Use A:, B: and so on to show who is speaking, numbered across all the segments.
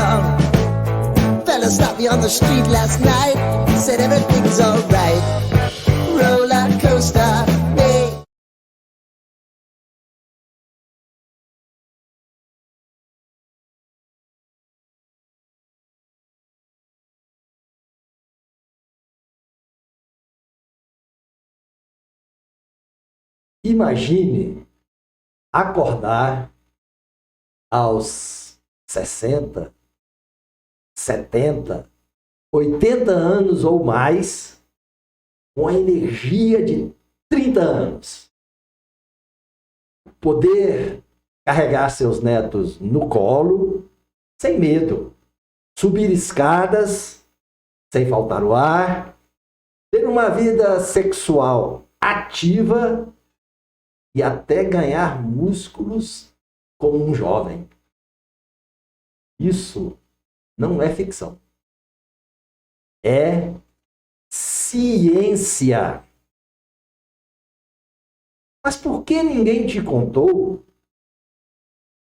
A: wrong. Fella stopped me on the street last night, said everything's alright. Roller coaster, hey.
B: Imagine acordar aos 60, 70, 80 anos ou mais com a energia de 30 anos. Poder carregar seus netos no colo sem medo, subir escadas sem faltar o ar, ter uma vida sexual ativa e até ganhar músculos como um jovem. Isso não é ficção. É ciência. Mas por que ninguém te contou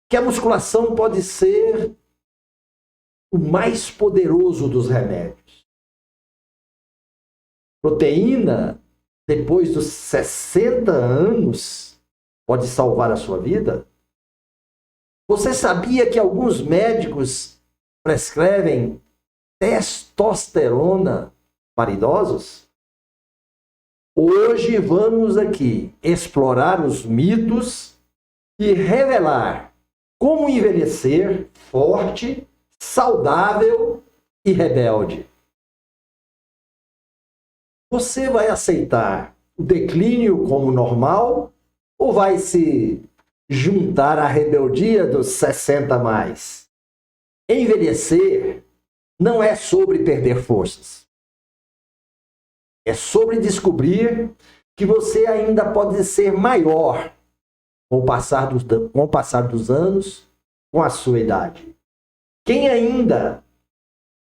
B: que a musculação pode ser o mais poderoso dos remédios? Proteína, depois dos 60 anos, pode salvar a sua vida? Você sabia que alguns médicos prescrevem testosterona para idosos? Hoje vamos aqui explorar os mitos e revelar como envelhecer forte, saudável e rebelde. Você vai aceitar o declínio como normal ou vai se juntar à rebeldia dos 60 a mais? Envelhecer não é sobre perder forças. É sobre descobrir que você ainda pode ser maior com o passar dos anos, com a sua idade. Quem ainda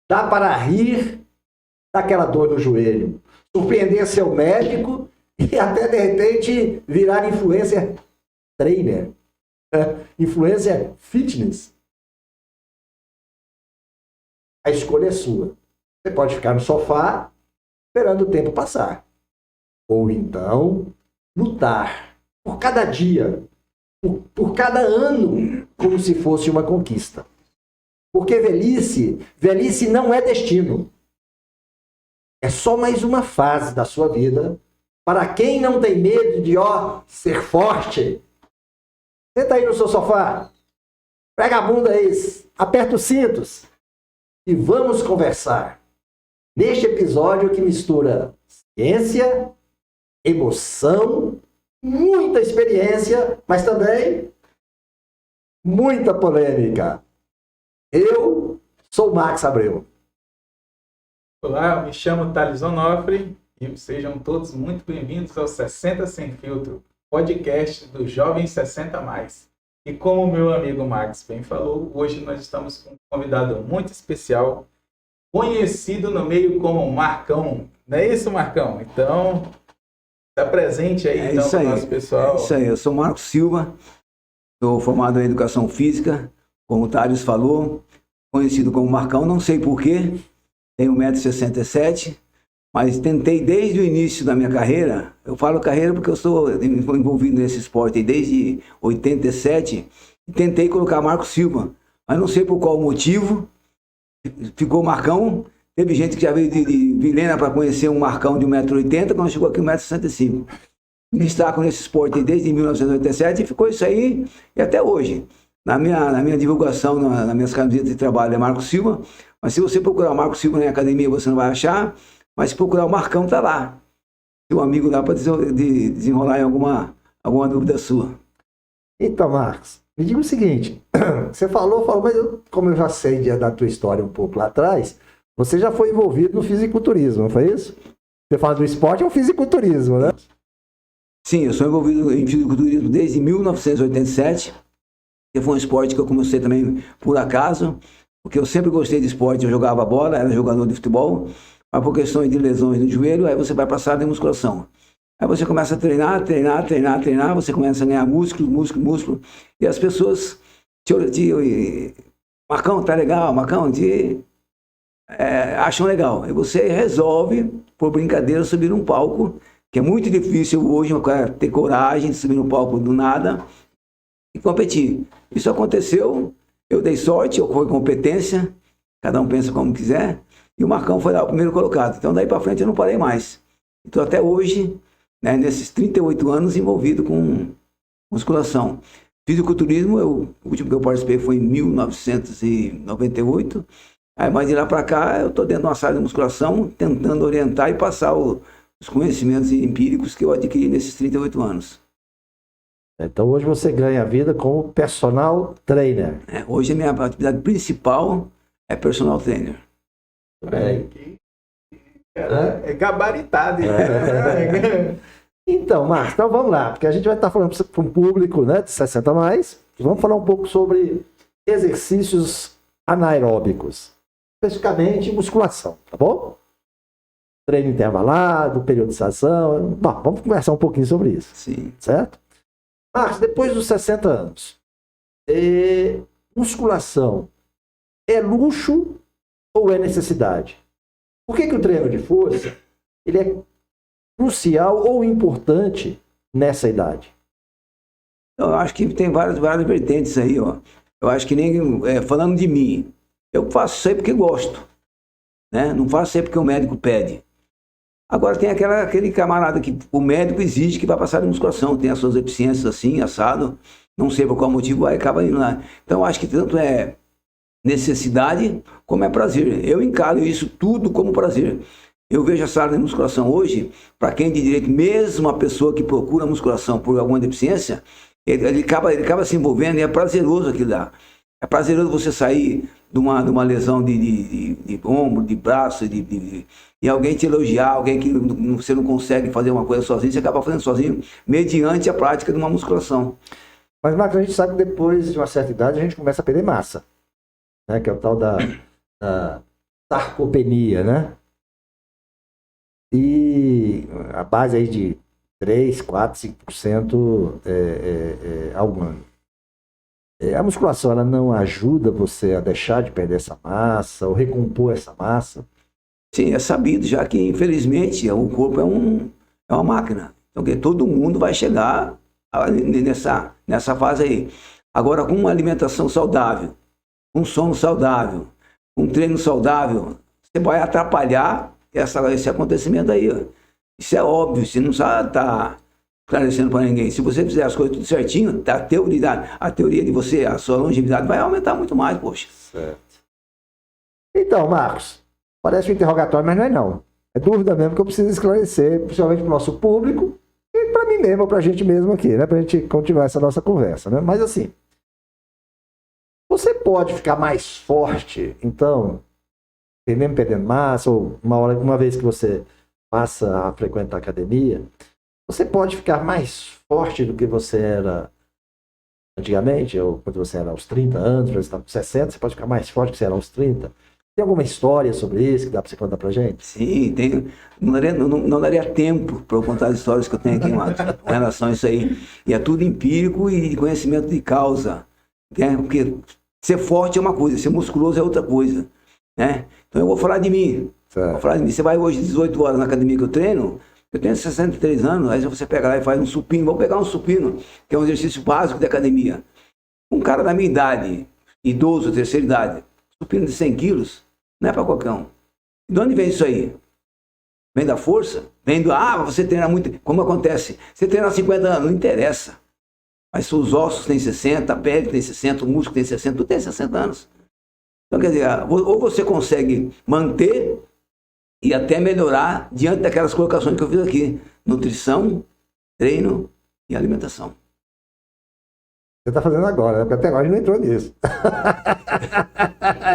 B: dá para rir daquela dor no joelho, surpreender seu médico e até, de repente, virar influencer trainer, influencer fitness. A escolha é sua. Você pode ficar no sofá esperando o tempo passar. Ou então, lutar por cada dia, por cada ano, como se fosse uma conquista. Porque velhice não é destino. É só mais uma fase da sua vida. Para quem não tem medo de, ser forte, senta aí no seu sofá, pega a bunda aí, aperta os cintos e vamos conversar. Neste episódio que mistura ciência, emoção, muita experiência, mas também muita polêmica. Eu sou o Max Abreu.
C: Olá, eu me chamo Thales Onofre e sejam todos muito bem-vindos ao 60 Sem Filtro, podcast do Jovem 60 Mais. E como o meu amigo Max bem falou, hoje nós estamos com um convidado muito especial, conhecido no meio como Marcão. Não é isso, Marcão? Então, está presente aí, então, com o nosso pessoal.
D: É isso aí, eu sou Marco Silva, sou formado em Educação Física, como o Thales falou, conhecido como Marcão, não sei porquê, tenho 1,67 m, mas tentei desde o início da minha carreira, eu falo carreira porque eu estou envolvido nesse esporte desde 87, e tentei colocar Marco Silva, mas não sei por qual motivo, ficou Marcão. Teve gente que já veio de Vilhena para conhecer um Marcão de 1,80 m, quando chegou aqui 1,65 m. Me destaco nesse esporte desde 1987 e ficou isso aí e até hoje. Na minha divulgação, nas minhas camisetas de trabalho é Marco Silva, mas se você procurar o Marco Silva na academia você não vai achar, mas se procurar o Marcão tá lá. Tem um amigo lá para desenrolar em alguma dúvida sua.
B: Então, Marcos, me diga o seguinte, você falou, mas como eu já sei da tua história um pouco lá atrás, você já foi envolvido no fisiculturismo, não foi isso? Você fala do esporte é o fisiculturismo, né?
D: Sim, eu sou envolvido em fisiculturismo desde 1987, que foi um esporte que eu comecei também por acaso, porque eu sempre gostei de esporte, eu jogava bola, era jogador de futebol, mas por questões de lesões no joelho, aí você vai passar de musculação. Aí você começa a treinar, você começa a ganhar músculo, e as pessoas Marcão, tá legal, Marcão, acham legal. E você resolve, por brincadeira, subir num palco, que é muito difícil hoje o cara ter coragem de subir no palco do nada e competir. Isso aconteceu, eu dei sorte, foi competência, cada um pensa como quiser, e o Marcão foi lá o primeiro colocado. Então daí para frente eu não parei mais. Então até hoje, né, nesses 38 anos envolvido com musculação. Fisiculturismo, o último que eu participei foi em 1998. Aí, mas de lá para cá, eu estou dentro de uma sala de musculação, tentando orientar e passar os conhecimentos empíricos que eu adquiri nesses 38 anos.
B: Então hoje você ganha a vida como personal trainer.
D: Hoje a minha atividade principal é personal trainer.
C: É gabaritado.
B: Então, Marcos, então vamos lá, porque a gente vai estar falando para um público, né, de 60 a mais, e vamos falar um pouco sobre exercícios anaeróbicos, especificamente musculação, tá bom? Treino intervalado, periodização, bom, vamos conversar um pouquinho sobre isso.
D: Sim.
B: Certo? Marcos, depois dos 60 anos, musculação é luxo ou é necessidade? Por que o treino de força ele é crucial ou importante nessa idade?
D: Eu acho que tem várias vertentes aí, ó. Eu acho que nem falando de mim, eu faço isso aí porque gosto, né? Não faço isso aí porque o médico pede. Agora tem aquele camarada que o médico exige que vai passar de musculação, tem as suas deficiências assim, assado, não sei por qual motivo, aí acaba indo lá. Então eu acho que tanto é necessidade como é prazer. Eu encaro isso tudo como prazer. Eu vejo a sala de musculação hoje, para quem de direito, mesmo a pessoa que procura musculação por alguma deficiência, ele acaba se envolvendo e é prazeroso aquilo lá. É prazeroso você sair de uma lesão de ombro, de braço, e alguém te elogiar, alguém que você não consegue fazer uma coisa sozinho, você acaba fazendo sozinho, mediante a prática de uma musculação.
B: Mas, Marcos, a gente sabe que depois de uma certa idade a gente começa a perder massa, né? Que é o tal da sarcopenia, né? E a base aí de 3, 4, 5% ao ano. A musculação ela não ajuda você a deixar de perder essa massa ou recompor essa massa?
D: Sim, é sabido, já que infelizmente o corpo é uma máquina. Então todo mundo vai chegar nessa fase aí. Agora, com uma alimentação saudável, um sono saudável, um treino saudável, você vai atrapalhar esse acontecimento aí. Ó. Isso é óbvio, você não sabe estar esclarecendo para ninguém. Se você fizer as coisas tudo certinho, a teoria de você, a sua longevidade vai aumentar muito mais, poxa.
B: Certo. Então, Marcos, parece um interrogatório, mas não é não. É dúvida mesmo que eu preciso esclarecer, principalmente para o nosso público e para mim mesmo, para a gente mesmo aqui, né? Para a gente continuar essa nossa conversa, né? Mas assim, você pode ficar mais forte, então, mesmo perdendo massa, ou uma vez que você passa a frequentar a academia, você pode ficar mais forte do que você era antigamente, ou quando você era aos 30 anos, você está com 60, você pode ficar mais forte do que você era aos 30. Tem alguma história sobre isso que dá para você contar pra gente?
D: Sim, tem. Não daria tempo para eu contar as histórias que eu tenho aqui, Marcos, com relação a isso aí. E é tudo empírico e de conhecimento de causa. Né? Porque ser forte é uma coisa, ser musculoso é outra coisa. Né? Então eu vou falar de mim. Vou falar de mim. Você vai hoje 18 horas na academia que eu treino, eu tenho 63 anos, aí você pega lá e faz um supino. Vamos pegar um supino, que é um exercício básico de academia. Um cara da minha idade, idoso, terceira idade, supino de 100 quilos, não é para qualquer um. De onde vem isso aí? Vem da força? Vem do, você treina muito. Como acontece? Você treina há 50 anos, não interessa. Mas os ossos têm 60, a pele tem 60, o músculo tem 60, tudo tem 60 anos. Então, quer dizer, ou você consegue manter e até melhorar diante daquelas colocações que eu fiz aqui. Nutrição, treino e alimentação.
B: Você está fazendo agora, né? Porque até agora a gente não entrou nisso.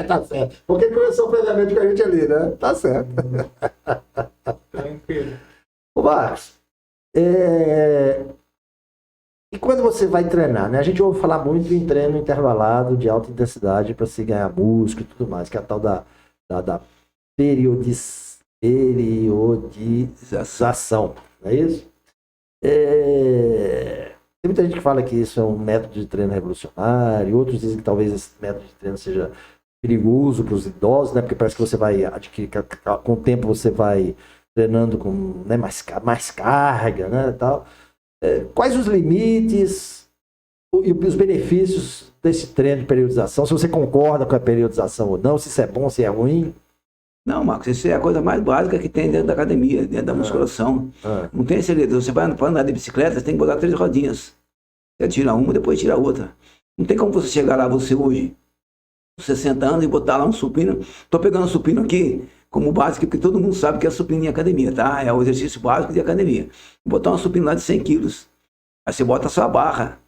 B: Tá certo. Porque começou previamente com a gente ali, né? Tá certo.
C: Tranquilo.
B: Ô, Marcos, e quando você vai treinar, né? A gente ouve falar muito em treino intervalado de alta intensidade para se ganhar músculo e tudo mais, que é a tal da periodização, não é isso? Tem muita gente que fala que isso é um método de treino revolucionário, outros dizem que talvez esse método de treino seja perigoso para os idosos, né? Porque parece que você vai adquirir, com o tempo você vai treinando com, né, mais carga, né, tal. Quais os limites e os benefícios desse treino de periodização? Se você concorda com a periodização ou não, se isso é bom, se é ruim?
D: Não, Marcos, isso é a coisa mais básica que tem dentro da academia, dentro da musculação. Não tem segredo. Você vai para andar de bicicleta, você tem que botar 3 rodinhas. Você tira uma, depois tira a outra. Não tem como você chegar lá, você hoje, com 60 anos, e botar lá um supino. Estou pegando o supino aqui como básico, porque todo mundo sabe que é supino em academia, tá? É o exercício básico de academia. Botar um supino lá de 100 quilos. Aí você bota a sua barra.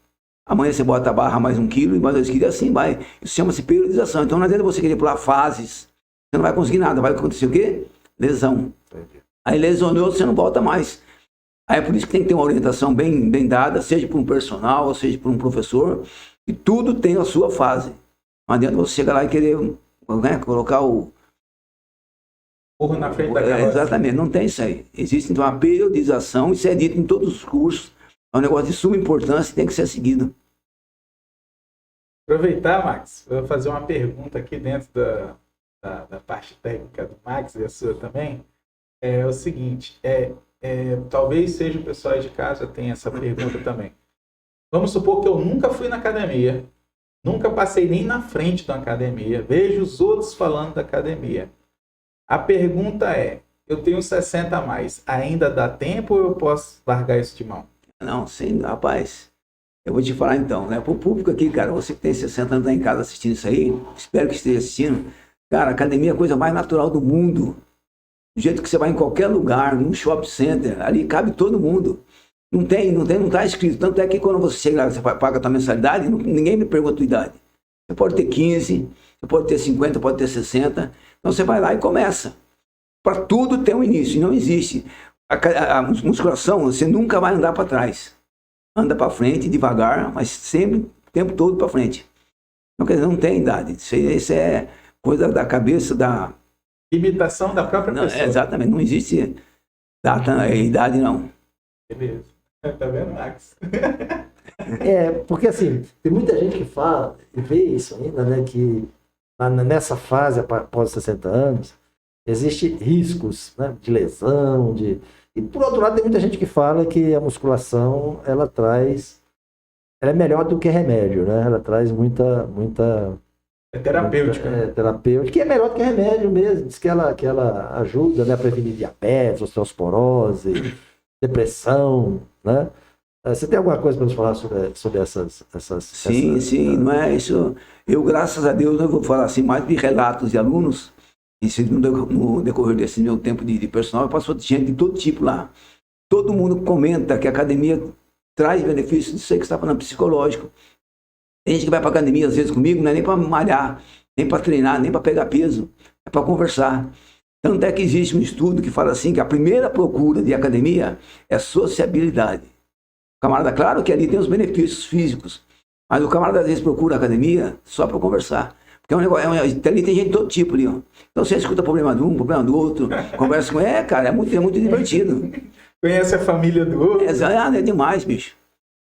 D: Amanhã você bota a barra mais 1 quilo e mais 2 quilos, e assim vai. Isso chama-se periodização. Então não adianta você querer pular fases. Você não vai conseguir nada. Vai acontecer o quê? Lesão. Aí lesionou, você não volta mais. Aí é por isso que tem que ter uma orientação bem dada, seja por um personal, seja por um professor, e tudo tem a sua fase. Não adianta você chegar lá e querer, né, colocar o...
C: Burro na frente da carroça.
D: Exatamente, não tem isso aí. Existe então uma periodização, isso é dito em todos os cursos. É um negócio de suma importância e tem que ser seguido.
C: Aproveitar, Max, eu vou fazer uma pergunta aqui dentro da parte técnica do Max e a sua também. É o seguinte, talvez seja o pessoal aí de casa tenha essa pergunta também. Vamos supor que eu nunca fui na academia, nunca passei nem na frente da academia, vejo os outros falando da academia. A pergunta é, eu tenho 60 a mais, ainda dá tempo ou eu posso largar isso de mão?
D: Não, sim, rapaz. Eu vou te falar então, né? Pro público aqui, cara, você que tem 60 anos, tá em casa assistindo isso aí, espero que esteja assistindo. Cara, a academia é a coisa mais natural do mundo. Do jeito que você vai em qualquer lugar, num shopping center, ali cabe todo mundo. Não tá escrito. Tanto é que quando você chega lá, você paga a tua mensalidade, ninguém me pergunta a tua idade. Você pode ter 15, você pode ter 50, pode ter 60. Então você vai lá e começa. Para tudo tem um início, não existe. A musculação, você nunca vai andar para trás. Anda para frente, devagar, mas sempre, o tempo todo para frente. Então, quer dizer, não tem idade. Isso é coisa da cabeça da...
C: Limitação da própria pessoa.
D: Exatamente, não existe idade, não.
C: Beleza. Tá vendo, Max?
B: Porque assim, tem muita gente que fala, e vê isso ainda, né, que nessa fase, após 60 anos, existem riscos, né, de lesão, E por outro lado, tem muita gente que fala que a musculação, ela é melhor do que remédio, né? Ela traz muita...
C: É terapêutica.
B: Terapêutica, que é melhor do que remédio mesmo. Diz que ela ajuda, né, a prevenir diabetes, osteoporose, depressão, né? Você tem alguma coisa para nos falar sobre essas...
D: Sim, não é isso. Eu, graças a Deus, eu vou falar assim, mais de relatos de alunos. Isso no decorrer desse meu tempo de personal, passou gente de todo tipo lá. Todo mundo comenta que a academia traz benefícios disso aí que você está falando, psicológico. Tem gente que vai para a academia, às vezes comigo, não é nem para malhar, nem para treinar, nem para pegar peso, é para conversar. Tanto é que existe um estudo que fala assim, que a primeira procura de academia é sociabilidade. O camarada, claro que ali tem os benefícios físicos, mas o camarada às vezes procura a academia só para conversar. Porque é um negócio, ali tem gente de todo tipo ali, ó. Então você escuta problema de um, problema do outro, conversa com cara, é muito divertido.
C: Conhece a família do outro.
D: É demais, bicho.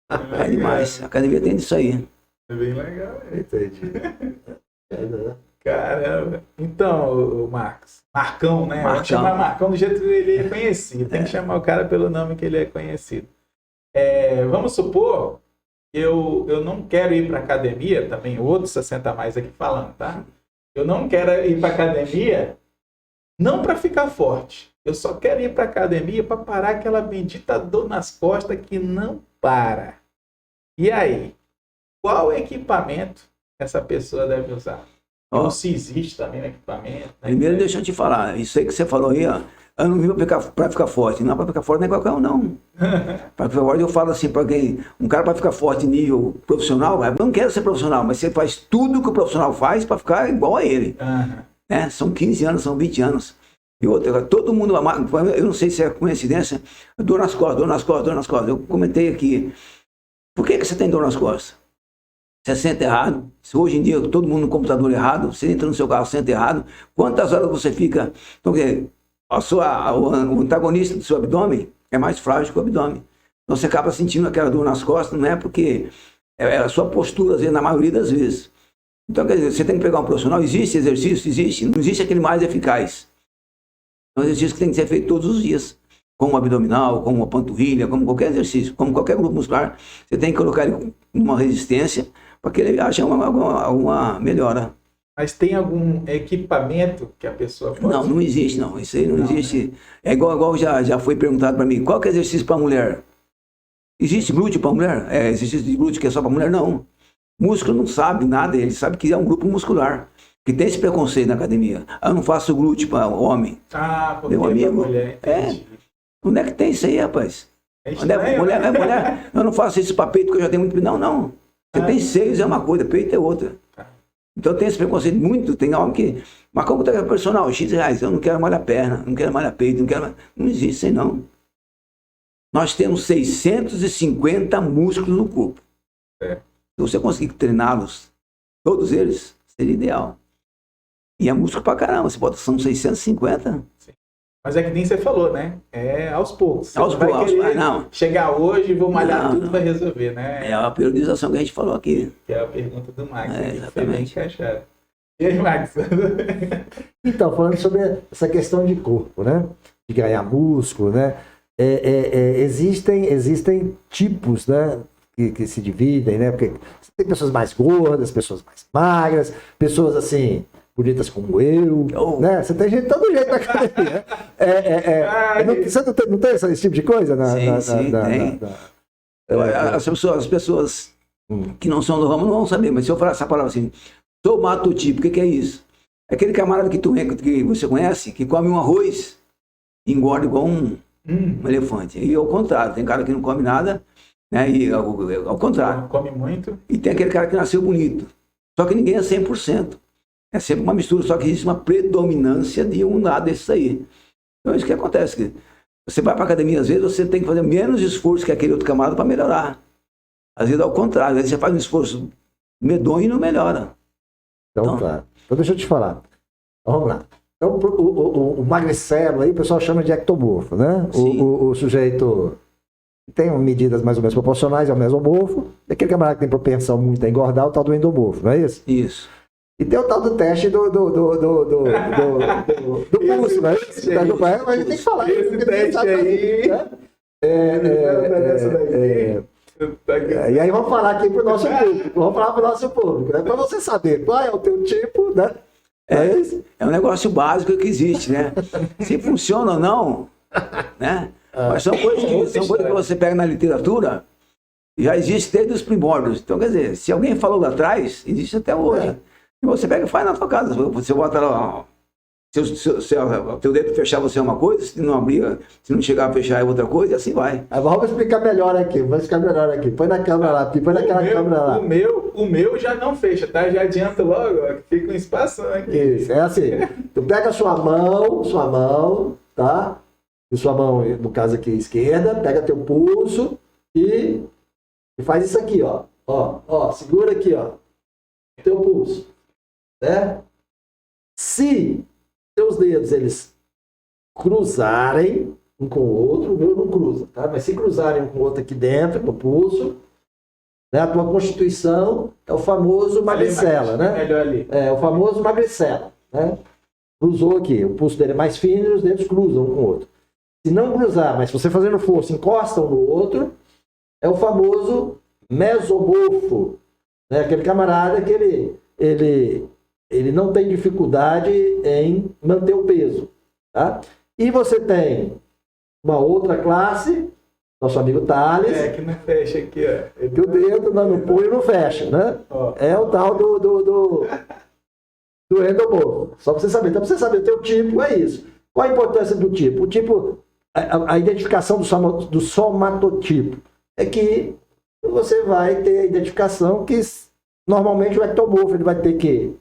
D: É demais. A academia tem disso aí.
C: É bem legal.
B: Entendi.
C: Caramba. Então, o Marcão, né? Vamos chamar Marcão do jeito que ele é conhecido. Tem que chamar o cara pelo nome que ele é conhecido. Vamos supor que eu não quero ir para academia, também outros 60 a mais aqui falando, tá? Eu não quero ir para academia não para ficar forte. Eu só quero ir para academia para parar aquela bendita dor nas costas que não para. E aí? Qual equipamento essa pessoa deve usar? Ou se existe também um equipamento? Né?
D: Primeiro, deixa eu te falar. Isso aí que você falou aí, ó. Eu não vim para ficar forte. Não, para ficar forte não é qualquer um, não. Para ficar forte, eu falo assim, para quem... Um cara para ficar forte em nível profissional, eu não quero ser profissional, mas você faz tudo que o profissional faz para ficar igual a ele. Né? São 15 anos, são 20 anos. E outra, todo mundo... Eu não sei se é coincidência. Dor nas costas. Eu comentei aqui. Por que você tem dor nas costas? Você senta errado. Se hoje em dia todo mundo no computador errado, você entra no seu carro, senta errado. Quantas horas você fica... Então, o antagonista do seu abdômen é mais frágil que o abdômen. Então você acaba sentindo aquela dor nas costas, não é porque é a sua postura, às vezes, na maioria das vezes. Então, quer dizer, você tem que pegar um profissional, existe exercício? Existe, não existe aquele mais eficaz. É um exercício que tem que ser feito todos os dias, como o abdominal, como a panturrilha, como qualquer exercício, como qualquer grupo muscular, você tem que colocar ele numa resistência para que ele ache alguma melhora.
C: Mas tem algum equipamento que a pessoa pode...
D: Não existe, não. Isso aí não existe. Né? É igual já foi perguntado para mim, qual que é exercício para mulher? Existe glúteo para mulher? É exercício de glúteo que é só para mulher? Não. Músculo não sabe nada, ele sabe que é um grupo muscular. Que tem esse preconceito na academia. Eu não faço glúteo para homem.
C: Ah, porque
D: meu amigo,
C: mulher,
D: onde é que tem isso aí, rapaz? Mulher, eu não faço isso para peito porque eu já tenho muito... Não. Você tem seios é uma coisa, peito é outra. Então tem esse preconceito muito, tem homem que... Mas como tá personal, X eu não quero malhar perna, não quero malhar peito, não existe isso aí não. Nós temos 650 músculos no corpo. Se você conseguir treiná-los, todos eles, seria ideal. E é músculo pra caramba, são 650.
C: Sim. Mas é que nem você falou, né? É aos poucos. Você
D: aos poucos.
C: Não. Chegar hoje e vou malhar tudo para resolver, né?
D: É a periodização que a gente falou aqui.
C: Que é a pergunta do Max.
D: Exatamente.
C: E aí, Max?
B: Então, falando sobre essa questão de corpo, né? De ganhar músculo, né? Existem tipos, né? Que se dividem, né? Porque tem pessoas mais gordas, pessoas mais magras, pessoas assim, bonitas como eu, né? Você tem gente, todo jeito na academia. Você não tem esse tipo de coisa?
D: Sim, tem. As pessoas que não são do ramo não vão saber, mas se eu falar essa palavra assim, somatotipo, o que é isso? É aquele camarada que você conhece, que come um arroz e engorda igual um elefante. E ao contrário, tem cara que não come nada, né? E ao contrário.
C: Come muito.
D: E tem aquele cara que nasceu bonito. Só que ninguém é 100%. É sempre uma mistura, só que existe uma predominância de um lado desses aí. Então é isso que acontece. Você vai para a academia, às vezes, você tem que fazer menos esforço que aquele outro camarada para melhorar. Às vezes, ao contrário. Às vezes, você faz um esforço medonho e não melhora.
B: Então, claro. Então, deixa eu te falar. Vamos lá. Então, o magricelo aí, o pessoal chama de ectomorfo, né? O sujeito tem medidas mais ou menos proporcionais, é o mesomorfo. E aquele camarada que tem propensão muito a engordar, o tal do endomorfo, não é isso?
D: Isso.
B: E tem o tal do teste do pulso, né? Mas a gente tem que falar.
C: Esse teste aí...
B: E aí vamos falar aqui pro nosso público. Né? Para você saber qual é o teu tipo, né?
D: É um negócio básico que existe, né? Se funciona ou não, né? Mas são coisas que você pega na literatura, já existe desde os primórdios. Então, quer dizer, se alguém falou lá atrás, existe até hoje. E você pega e faz na sua casa. Você bota lá, se o teu dedo fechar, você é uma coisa, se não abrir, se não chegar a fechar é outra coisa, e assim vai.
B: Vamos explicar melhor aqui, Põe na câmera lá, põe naquela câmera lá.
C: O meu já não fecha, tá? Já adianta logo, ó, que fica um espaço aqui.
B: Isso, é assim. Tu pega a sua mão, tá? E sua mão, no caso aqui, esquerda, pega teu pulso e faz isso aqui, ó. Ó, segura aqui, ó. Teu pulso. Né? Se teus dedos, eles cruzarem um com o outro, o meu não cruza, tá? Mas se cruzarem um com o outro aqui dentro, no pulso, né? A tua constituição é o famoso magricela, né?
C: Melhor ali.
B: É o famoso magricela, né? Cruzou aqui, o pulso dele é mais fino e os dedos cruzam um com o outro. Se não cruzar, mas se você fazendo força encosta um no outro, é o famoso mesomorfo, né? Aquele camarada que ele não tem dificuldade em manter o peso, tá? E você tem uma outra classe, nosso amigo Thales.
C: Que não fecha aqui, ó.
B: Que o dedo no punho não fecha, né? É o tal do endomorfo. Só para você saber. Então, para você saber o teu tipo, é isso. Qual a importância do tipo? O tipo, a identificação do somatotipo é que você vai ter a identificação que normalmente o ectomorfo ele vai ter que...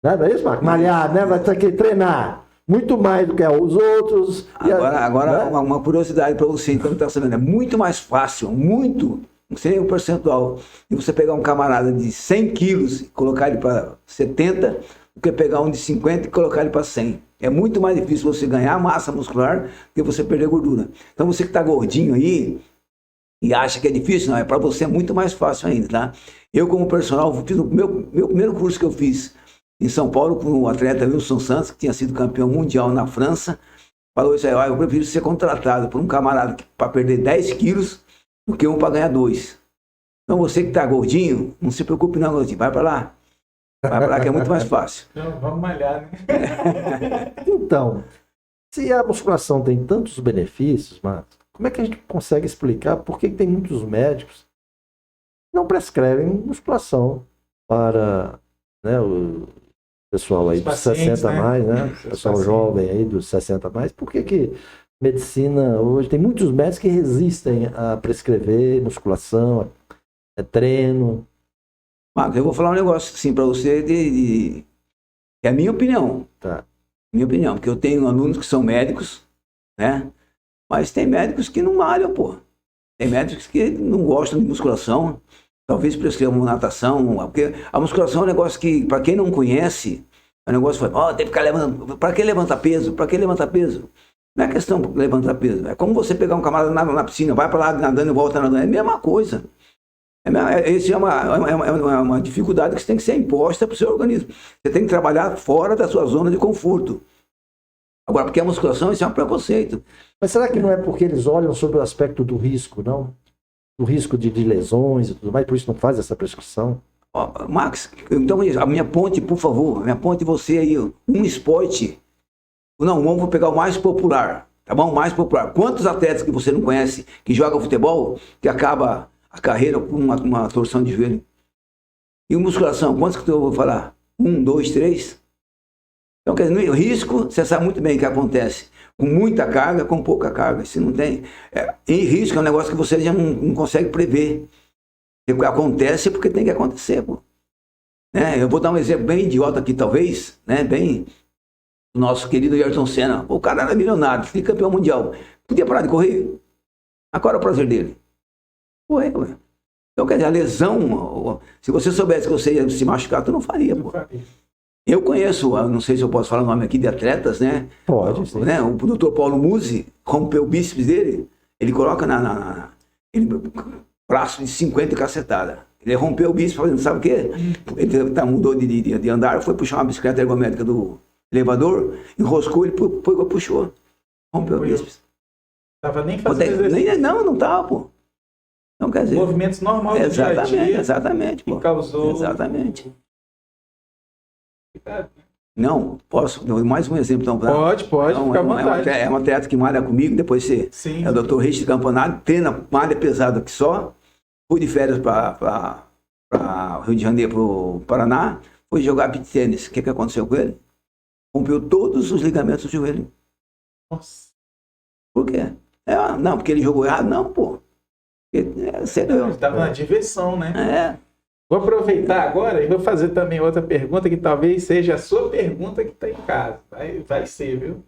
B: Não é isso, Marco? Malhar, né? Vai ter que treinar muito mais do que os outros.
D: Agora né? uma curiosidade para você, então, está sabendo, é muito mais fácil, não sei o percentual, de você pegar um camarada de 100 quilos e colocar ele para 70, do que pegar um de 50 e colocar ele para 100. É muito mais difícil você ganhar massa muscular do que você perder gordura. Então, você que está gordinho aí, e acha que é difícil, não, para você é muito mais fácil ainda, tá? Eu, como personal, fiz o meu primeiro curso que eu fiz em São Paulo com o atleta Wilson Santos, que tinha sido campeão mundial na França, falou isso aí: eu prefiro ser contratado por um camarada para perder 10 quilos do que um para ganhar 2. Então você que está gordinho, não se preocupe não, gordinho, vai para lá. Vai para lá que é muito mais fácil.
C: Então, vamos malhar, né?
B: Então, se a musculação tem tantos benefícios, Marcos, como é que a gente consegue explicar por que tem muitos médicos que não prescrevem musculação para, né, o pessoal aí
C: Os
B: dos
C: pacientes,
B: 60 a
C: né?
B: mais, né?
C: Os
B: Pessoal
C: pacientes.
B: jovem aí dos 60 a mais. Por que medicina hoje tem muitos médicos que resistem a prescrever musculação, treino?
D: Marcos, eu vou falar um negócio assim para você que é a minha opinião.
B: Tá.
D: Minha opinião, porque eu tenho alunos que são médicos, né? Mas tem médicos que não malham, pô. Tem médicos que não gostam de musculação, talvez prescrevam natação, porque a musculação é um negócio que, para quem não conhece, é um negócio que tem que ficar levantando. Para que levantar peso? Para que levantar peso? Não é questão de levantar peso. É como você pegar um camarada na piscina, vai para lá nadando e volta nadando. É a mesma coisa. Essa é uma dificuldade que tem que ser imposta para o seu organismo. Você tem que trabalhar fora da sua zona de conforto. Agora, porque a musculação, isso é um preconceito.
B: Mas será que não é porque eles olham sobre o aspecto do risco, não? Do risco de lesões e tudo mais, por isso não faz essa prescrição?
D: Ó, Max, então a minha ponte, por favor, minha ponte você aí, um esporte. Não, vamos pegar o mais popular, tá bom? O mais popular. Quantos atletas que você não conhece que jogam futebol, que acaba a carreira com uma torção de joelho? E musculação, quantos que eu vou falar? 1, 2, 3? Então, quer dizer, no risco, você sabe muito bem o que acontece. Com muita carga, com pouca carga. Se não tem. Em risco é um negócio que você já não consegue prever. O que acontece é porque tem que acontecer, pô. Né? Eu vou dar um exemplo bem idiota aqui, talvez, né? Bem. O nosso querido Ayrton Senna. O cara era milionário, foi campeão mundial. Podia parar de correr? Qual era o prazer dele? Correr, ué. Então, quer dizer, a lesão, se você soubesse que você ia se machucar, tu não faria, pô. Eu conheço, não sei se eu posso falar o nome aqui de atletas, né?
B: Pode, sim.
D: Né? O Dr. Paulo Musi rompeu o bíceps dele, ele coloca ele, braço de 50 e cacetada. Ele rompeu o bíceps fazendo, sabe o quê? Ele mudou de andar, foi puxar uma bicicleta ergométrica do elevador, enroscou, ele puxou. Rompeu o bíceps.
C: Tava nem fazendo exercício.
D: Não estava, pô. Não quer dizer.
C: Movimentos normais do dia a dia.
D: Exatamente, pô.
C: Que causou.
D: Exatamente. Não, posso? Mais um exemplo, então.
C: Pode, fica à vontade.
D: É uma atleta que malha comigo, depois você.
C: Sim.
D: É o Dr. Richard Campanaro, treina, malha pesado aqui só. Fui de férias para Rio de Janeiro, para o Paraná. Fui jogar beach tênis. O que aconteceu com ele? Rompeu todos os ligamentos do joelho.
C: Nossa.
D: Por quê? Não, porque ele jogou errado? Não, pô. Sério.
C: Ele estava na diversão, né?
D: É.
C: Vou aproveitar agora e vou fazer também outra pergunta que talvez seja a sua pergunta que está em casa. Vai ser, viu?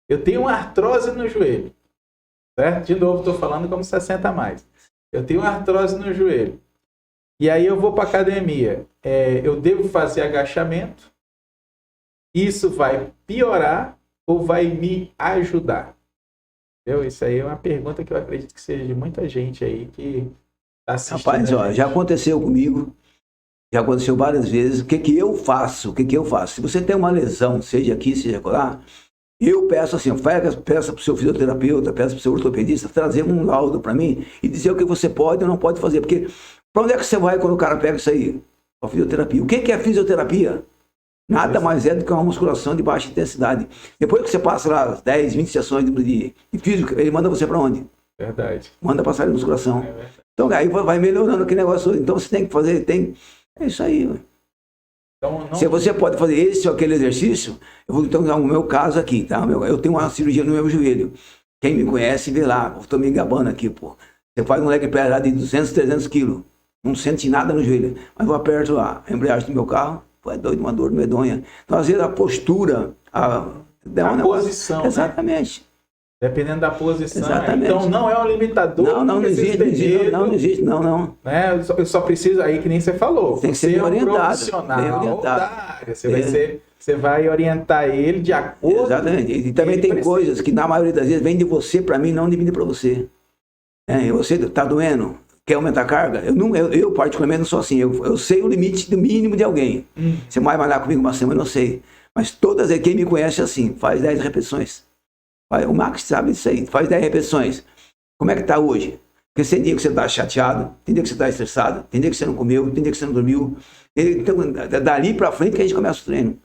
C: Eu tenho uma artrose no joelho. Certo? De novo, estou falando como 60 a mais. Eu tenho uma artrose no joelho. E aí eu vou para academia. Eu devo fazer agachamento? Isso vai piorar ou vai me ajudar? Entendeu? Isso aí é uma pergunta que eu acredito que seja de muita gente aí que está assistindo.
D: Rapaz, ó, já aconteceu comigo, já aconteceu várias vezes. O que eu faço? Se você tem uma lesão, seja aqui, seja lá, eu peço assim, peça para o seu fisioterapeuta, peça para o seu ortopedista trazer um laudo para mim e dizer o que você pode ou não pode fazer. Porque para onde é que você vai quando o cara pega isso aí? A fisioterapia. O que é fisioterapia? Nada mais é do que uma musculação de baixa intensidade. Depois que você passa lá 10, 20 sessões de físico, ele manda você para onde?
C: Verdade.
D: Manda passar de musculação.
C: É verdade.
D: Então aí vai melhorando aquele negócio. Então você tem que fazer, é isso aí.
C: Então,
D: Se você pode fazer esse ou aquele exercício, eu vou então dar o meu caso aqui, tá? Eu tenho uma cirurgia no meu joelho. Quem me conhece, vê lá. Eu estou me gabando aqui, pô. Você faz um leg press lá de 200, 300 quilos. Não sente nada no joelho. Mas eu aperto lá a embreagem do meu carro. É doido, uma dor medonha. Então, às vezes, a postura, a
C: posição,
D: exatamente.
C: Né? Dependendo da posição.
D: Exatamente.
C: Então, não é um limitador.
D: Não existe.
C: Né? Eu só preciso, aí que nem você falou.
D: Tem que ser bem orientado.
C: Profissional da área. Você vai orientar ele de acordo.
D: Exatamente. E também tem coisas que, na maioria das vezes, vem de você para mim, não de mim para você. Você está doendo? Quer aumentar a carga? Eu particularmente não sou assim. Eu sei o limite do mínimo de alguém. Você vai malhar comigo uma semana, eu sei. Mas todas, quem me conhece assim, faz 10 repetições. O Max sabe disso aí, faz 10 repetições. Como é que tá hoje? Porque tem dia que você está chateado, tem dia que você está estressado, tem dia que você não comeu, tem dia que você não dormiu. Então, dali para frente que a gente começa o treino.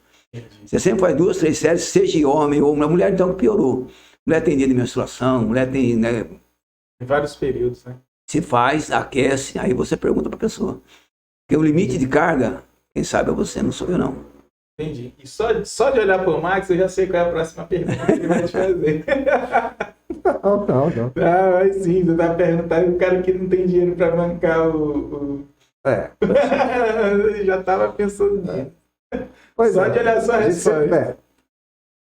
D: Você sempre faz 2, 3 séries, seja homem ou mulher, então piorou. Mulher tem dia de menstruação, mulher tem... Né,
C: em vários períodos, né?
D: se faz, aquece, aí você pergunta para a pessoa. Porque o limite de carga, quem sabe é você, não sou eu não.
C: Entendi. E só de olhar para o Max, eu já sei qual é a próxima pergunta que ele vai te fazer.
B: Não.
C: Ah, mas sim, você tá perguntando o cara que não tem dinheiro para bancar o... já estava pensando nisso. Só de olhar só a resposta.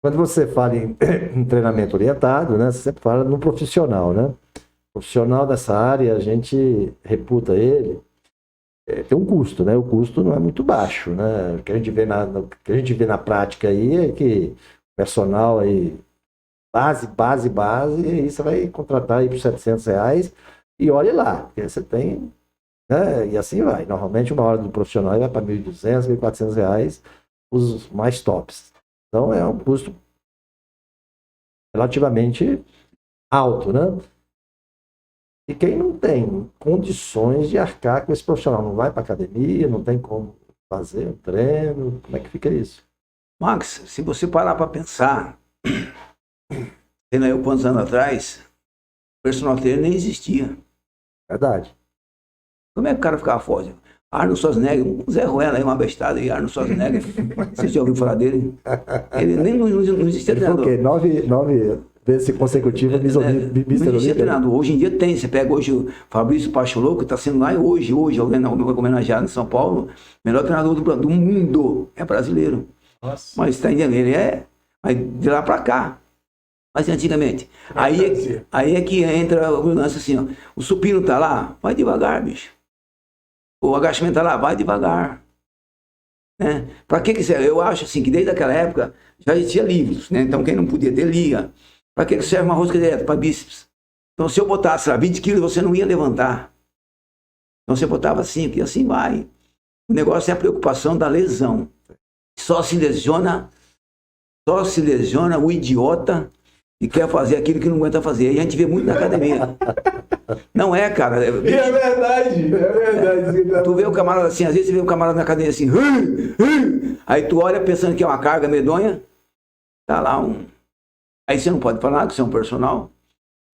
B: Quando você fala em treinamento orientado, né, você sempre fala no profissional, né? O profissional dessa área, a gente reputa ele, tem um custo, né? O custo não é muito baixo, né? O que a gente vê na prática aí é que o personal aí, base, e aí você vai contratar aí por R$700 e olhe lá, porque você tem, né? E assim vai. Normalmente uma hora do profissional vai para R$1.200, R$1.400, os mais tops. Então é um custo relativamente alto, né? E quem não tem condições de arcar com esse profissional, não vai para academia, não tem como fazer um treino, como é que fica isso?
D: Max, se você parar para pensar, tendo eu quantos anos atrás, o personal trainer nem existia.
B: Verdade.
D: Como é que o cara ficava forte? Arnold Schwarzenegger, o Zé Ruela aí, uma bestada aí, Arnold Schwarzenegger, você já ouviu falar dele? Ele nem não existia treinador.
B: Ele foi o quê? 9 vezes consecutivas,
D: Não existia treinador. Hoje em dia tem, você pega hoje o Fabrício Pacholou, que está sendo lá hoje homenageado em São Paulo, melhor treinador do mundo, é brasileiro.
C: Nossa.
D: Mas está entendendo, ele é de lá para cá. Mas antigamente, aí é que entra o lance assim, ó, o supino tá lá, vai devagar, bicho. O agachamento tá lá, vai devagar. Né? Para que serve? Eu acho assim que desde aquela época já existia livros, né? Então quem não podia ter, lia. Para que serve uma rosca direta? Para bíceps. Então se eu botasse lá 20 quilos, você não ia levantar. Então você botava 5 e assim vai. O negócio é a preocupação da lesão. Só se lesiona o idiota e quer fazer aquilo que não aguenta fazer. E a gente vê muito na academia. Não é, cara.
C: É verdade.
D: Tu vê o camarada assim, às vezes você vê o camarada na academia assim, aí tu olha pensando que é uma carga medonha, tá lá um... Aí você não pode falar nada que você é um personal,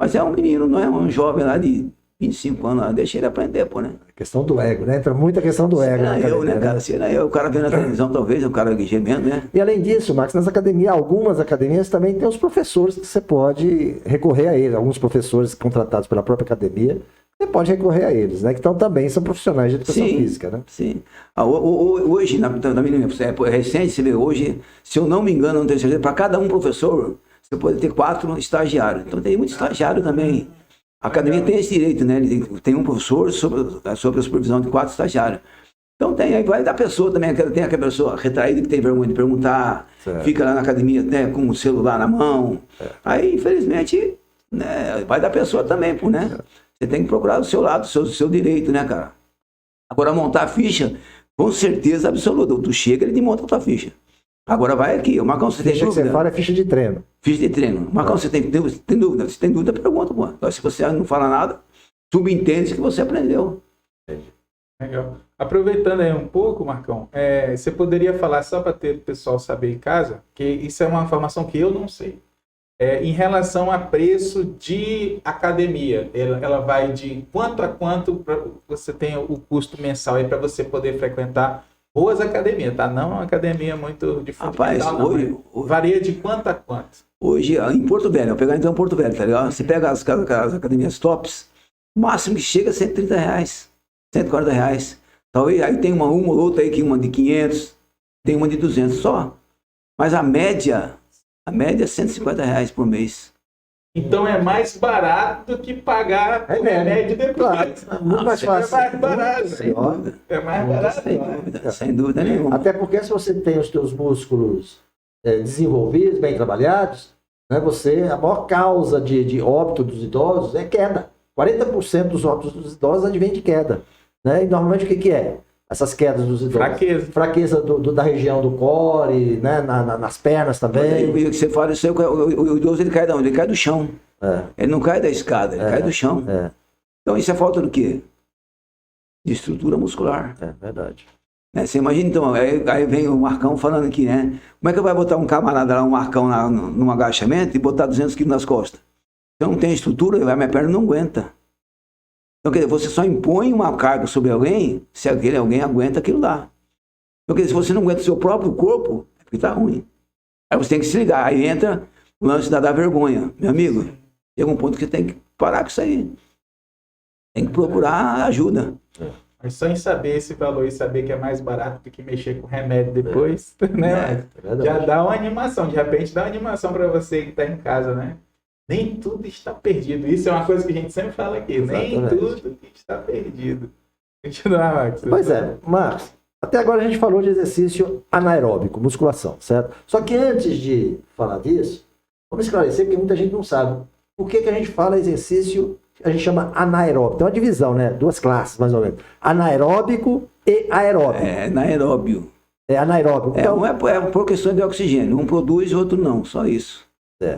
D: mas é um menino, não é um jovem lá de 25 anos, deixa ele aprender, pô, né?
B: A questão do ego, né? Entra muita questão do ego.
D: Será eu, né, cara? Será eu, o cara vendo na televisão, talvez, o cara gemendo, né?
B: E além disso, Max, nas academias, algumas academias também tem os professores que você pode recorrer a eles. Alguns professores contratados pela própria academia, você pode recorrer a eles, né? Que então também são profissionais de educação física, né?
D: Sim. Hoje, na minha recente, você vê, hoje, se eu não me engano, não tenho certeza, para cada um professor, você pode ter 4 estagiários. Então tem muito estagiário também. A academia tem esse direito, né? Ele tem um professor sob a supervisão de 4 estagiários. Então aí vai da pessoa também, tem aquela pessoa retraída que tem vergonha de perguntar, fica lá na academia, né, com o celular na mão. Aí, infelizmente, né, vai da pessoa também, pô, né? Você tem que procurar do seu lado, do seu direito, né, cara? Agora, montar a ficha, com certeza absoluta. Tu chega, ele te monta a tua ficha. Agora vai aqui, o Marcão, você tem dúvida?
B: Ficha que você fala é ficha de treino.
D: Ficha de treino. Marcão, você tem dúvida? Se tem dúvida, pergunta, pô. Então, se você não fala nada, subentende que você aprendeu.
C: Legal. Aproveitando aí um pouco, Marcão, você poderia falar, só para ter o pessoal saber em casa, que isso é uma informação que eu não sei. Em relação a preço de academia, ela vai de quanto a quanto você tem o custo mensal aí para você poder frequentar boas academias, tá? Não uma academia muito de
D: Rapaz,
C: hoje, varia de quanto a quanto?
D: Hoje, em Porto Velho, eu vou pegar então Porto Velho, tá ligado? Você pega as academias tops, o máximo que chega é R$130, R$140. Talvez aí tem uma ou outra aí, que uma de 500, tem uma de 200 só. Mas a média é R$150 por mês.
C: Então é mais barato do que pagar o remédio depois.
B: Claro, muito mais fácil.
C: É mais barato. É mais barato.
D: Sem dúvida nenhuma.
B: Até porque se você tem os teus músculos desenvolvidos, bem trabalhados, né, a maior causa de óbito dos idosos é queda. 40% dos óbitos dos idosos advém de queda. Né? E normalmente o que é? Essas quedas dos idosos. Fraqueza da região do core, né? Nas pernas também.
D: E o que você fala, isso aí, o idoso ele cai de onde? Ele cai do chão. Ele não cai da escada, ele cai do chão. Então isso é falta do quê? De estrutura muscular.
B: É verdade.
D: Você imagina então, aí vem o Marcão falando aqui, né? Como é que vai botar um camarada lá, um Marcão lá num agachamento e botar 200 quilos nas costas? Se eu não tenho estrutura, a minha perna não aguenta. Então, quer dizer, você só impõe uma carga sobre alguém se aquele alguém aguenta aquilo lá. Então, quer dizer, se você não aguenta o seu próprio corpo, é porque tá ruim. Aí você tem que se ligar. Aí entra o lance da vergonha. Meu amigo, chega um ponto que você tem que parar com isso aí. Tem que procurar ajuda.
C: Mas só em saber esse valor e saber que é mais barato do que mexer com remédio depois, né? Já dá uma animação. De repente dá uma animação para você que está em casa, né? Nem tudo está perdido. Isso é uma coisa que a gente sempre fala aqui. Exatamente. Nem tudo está perdido. Continuar, Marcos.
B: Pois é, Marcos. Até agora a gente falou de exercício anaeróbico, musculação, certo? Só que antes de falar disso, vamos esclarecer, porque muita gente não sabe. Por que a gente fala exercício, a gente chama anaeróbico? Tem uma divisão, né? 2 classes, mais ou menos. Anaeróbico e aeróbico.
D: É anaeróbio.
B: É anaeróbico. Então,
D: é por questão de oxigênio. Um produz, o outro não. Só isso.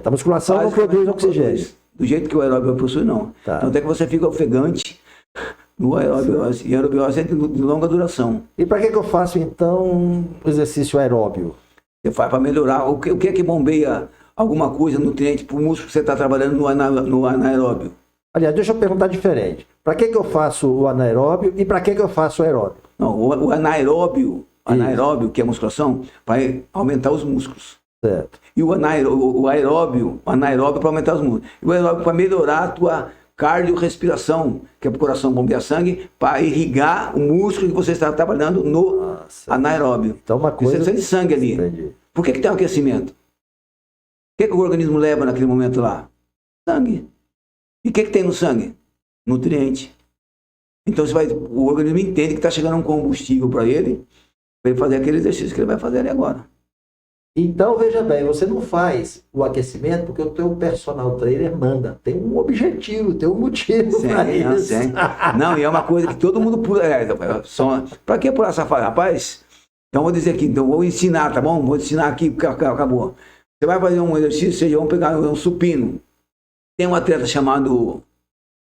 B: A musculação não produz oxigênio.
D: Do jeito que o aeróbio possui, não.
B: Tá.
D: Então até que você fica ofegante no aerobiose. E a aerobiose é de longa duração.
B: E para que eu faço, então, exercício aeróbio?
D: Você faz para melhorar. O que é que bombeia alguma coisa, nutriente para o músculo que você está trabalhando no anaeróbio?
B: Aliás, deixa eu perguntar diferente. Para que eu faço o anaeróbio e para que eu faço o aeróbio?
D: Não, o anaeróbio, que é a musculação, vai aumentar os músculos.
B: Certo.
D: E o aeróbio para aumentar os músculos. E o aeróbio para melhorar a tua cardiorrespiração, que é para o coração bombear sangue, para irrigar o músculo que você está trabalhando no anaeróbio.
B: Então uma coisa...
D: Precisa de sangue ali.
B: Entendi.
D: Por que tem um aquecimento? O que o organismo leva naquele momento lá? Sangue. E o que tem no sangue? Nutriente. Então o organismo entende que está chegando um combustível para ele fazer aquele exercício que ele vai fazer ali agora.
B: Então, veja bem, você não faz o aquecimento porque o teu personal trainer manda. Tem um objetivo, tem um motivo para isso.
D: Não, e é uma coisa que todo mundo pula. Para que pular essa fase? Rapaz, então vou dizer aqui, então vou ensinar, tá bom? Vou ensinar aqui, porque acabou. Você vai fazer um exercício, vamos pegar um supino. Tem um atleta chamado,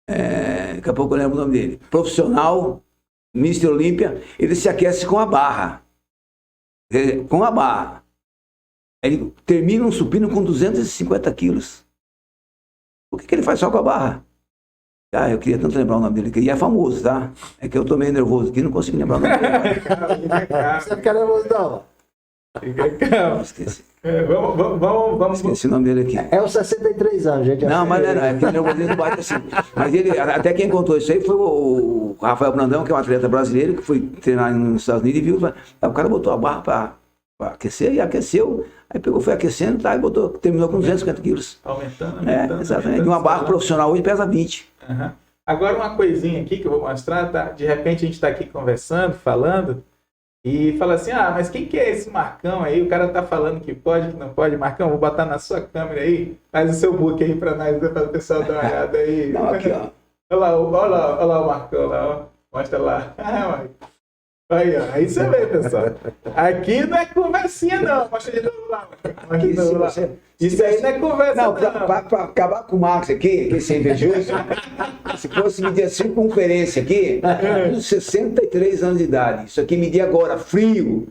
D: daqui a pouco eu lembro o nome dele, profissional, Mr. Olímpia, ele se aquece com a barra. Com a barra. Ele termina um supino com 250 quilos. Por que ele faz só com a barra? Eu queria tanto lembrar o nome dele, que ele é famoso, tá? É que eu tô meio nervoso aqui, não consigo lembrar o nome dele.
B: Você fica nervoso, não?
D: Esqueci.
C: Vamos.
D: Esqueci o nome dele aqui.
B: É os 63 anos, gente.
D: Não, mas não, é que o nervosismo bate assim. Mas ele, até quem contou isso aí foi o Rafael Brandão, que é um atleta brasileiro, que foi treinar nos Estados Unidos e viu. Aí o cara botou a barra para aquecer e aqueceu. Aí pegou, foi aquecendo, tá, e terminou com 250 quilos.
C: Aumentando.
D: Exatamente. Uma barra profissional hoje pesa 20.
C: Uhum. Agora uma coisinha aqui que eu vou mostrar, tá? De repente a gente está aqui conversando, falando, e fala assim, mas quem que é esse Marcão aí? O cara tá falando que pode, que não pode. Marcão, vou botar na sua câmera aí, faz o seu book aí para nós, para o pessoal dar uma olhada aí.
D: Não, aqui, ó.
C: Olha lá o Marcão lá, ó. Mostra lá. Aí, ó. Aí você vê, pessoal. Aqui não é conversinha, não. Mostra de novo lá. Isso aí não é conversa, não.
D: Para acabar com o Marcos aqui, esse invejoso, se fosse medir a circunferência aqui, 63 anos de idade. Isso aqui medir agora, frio,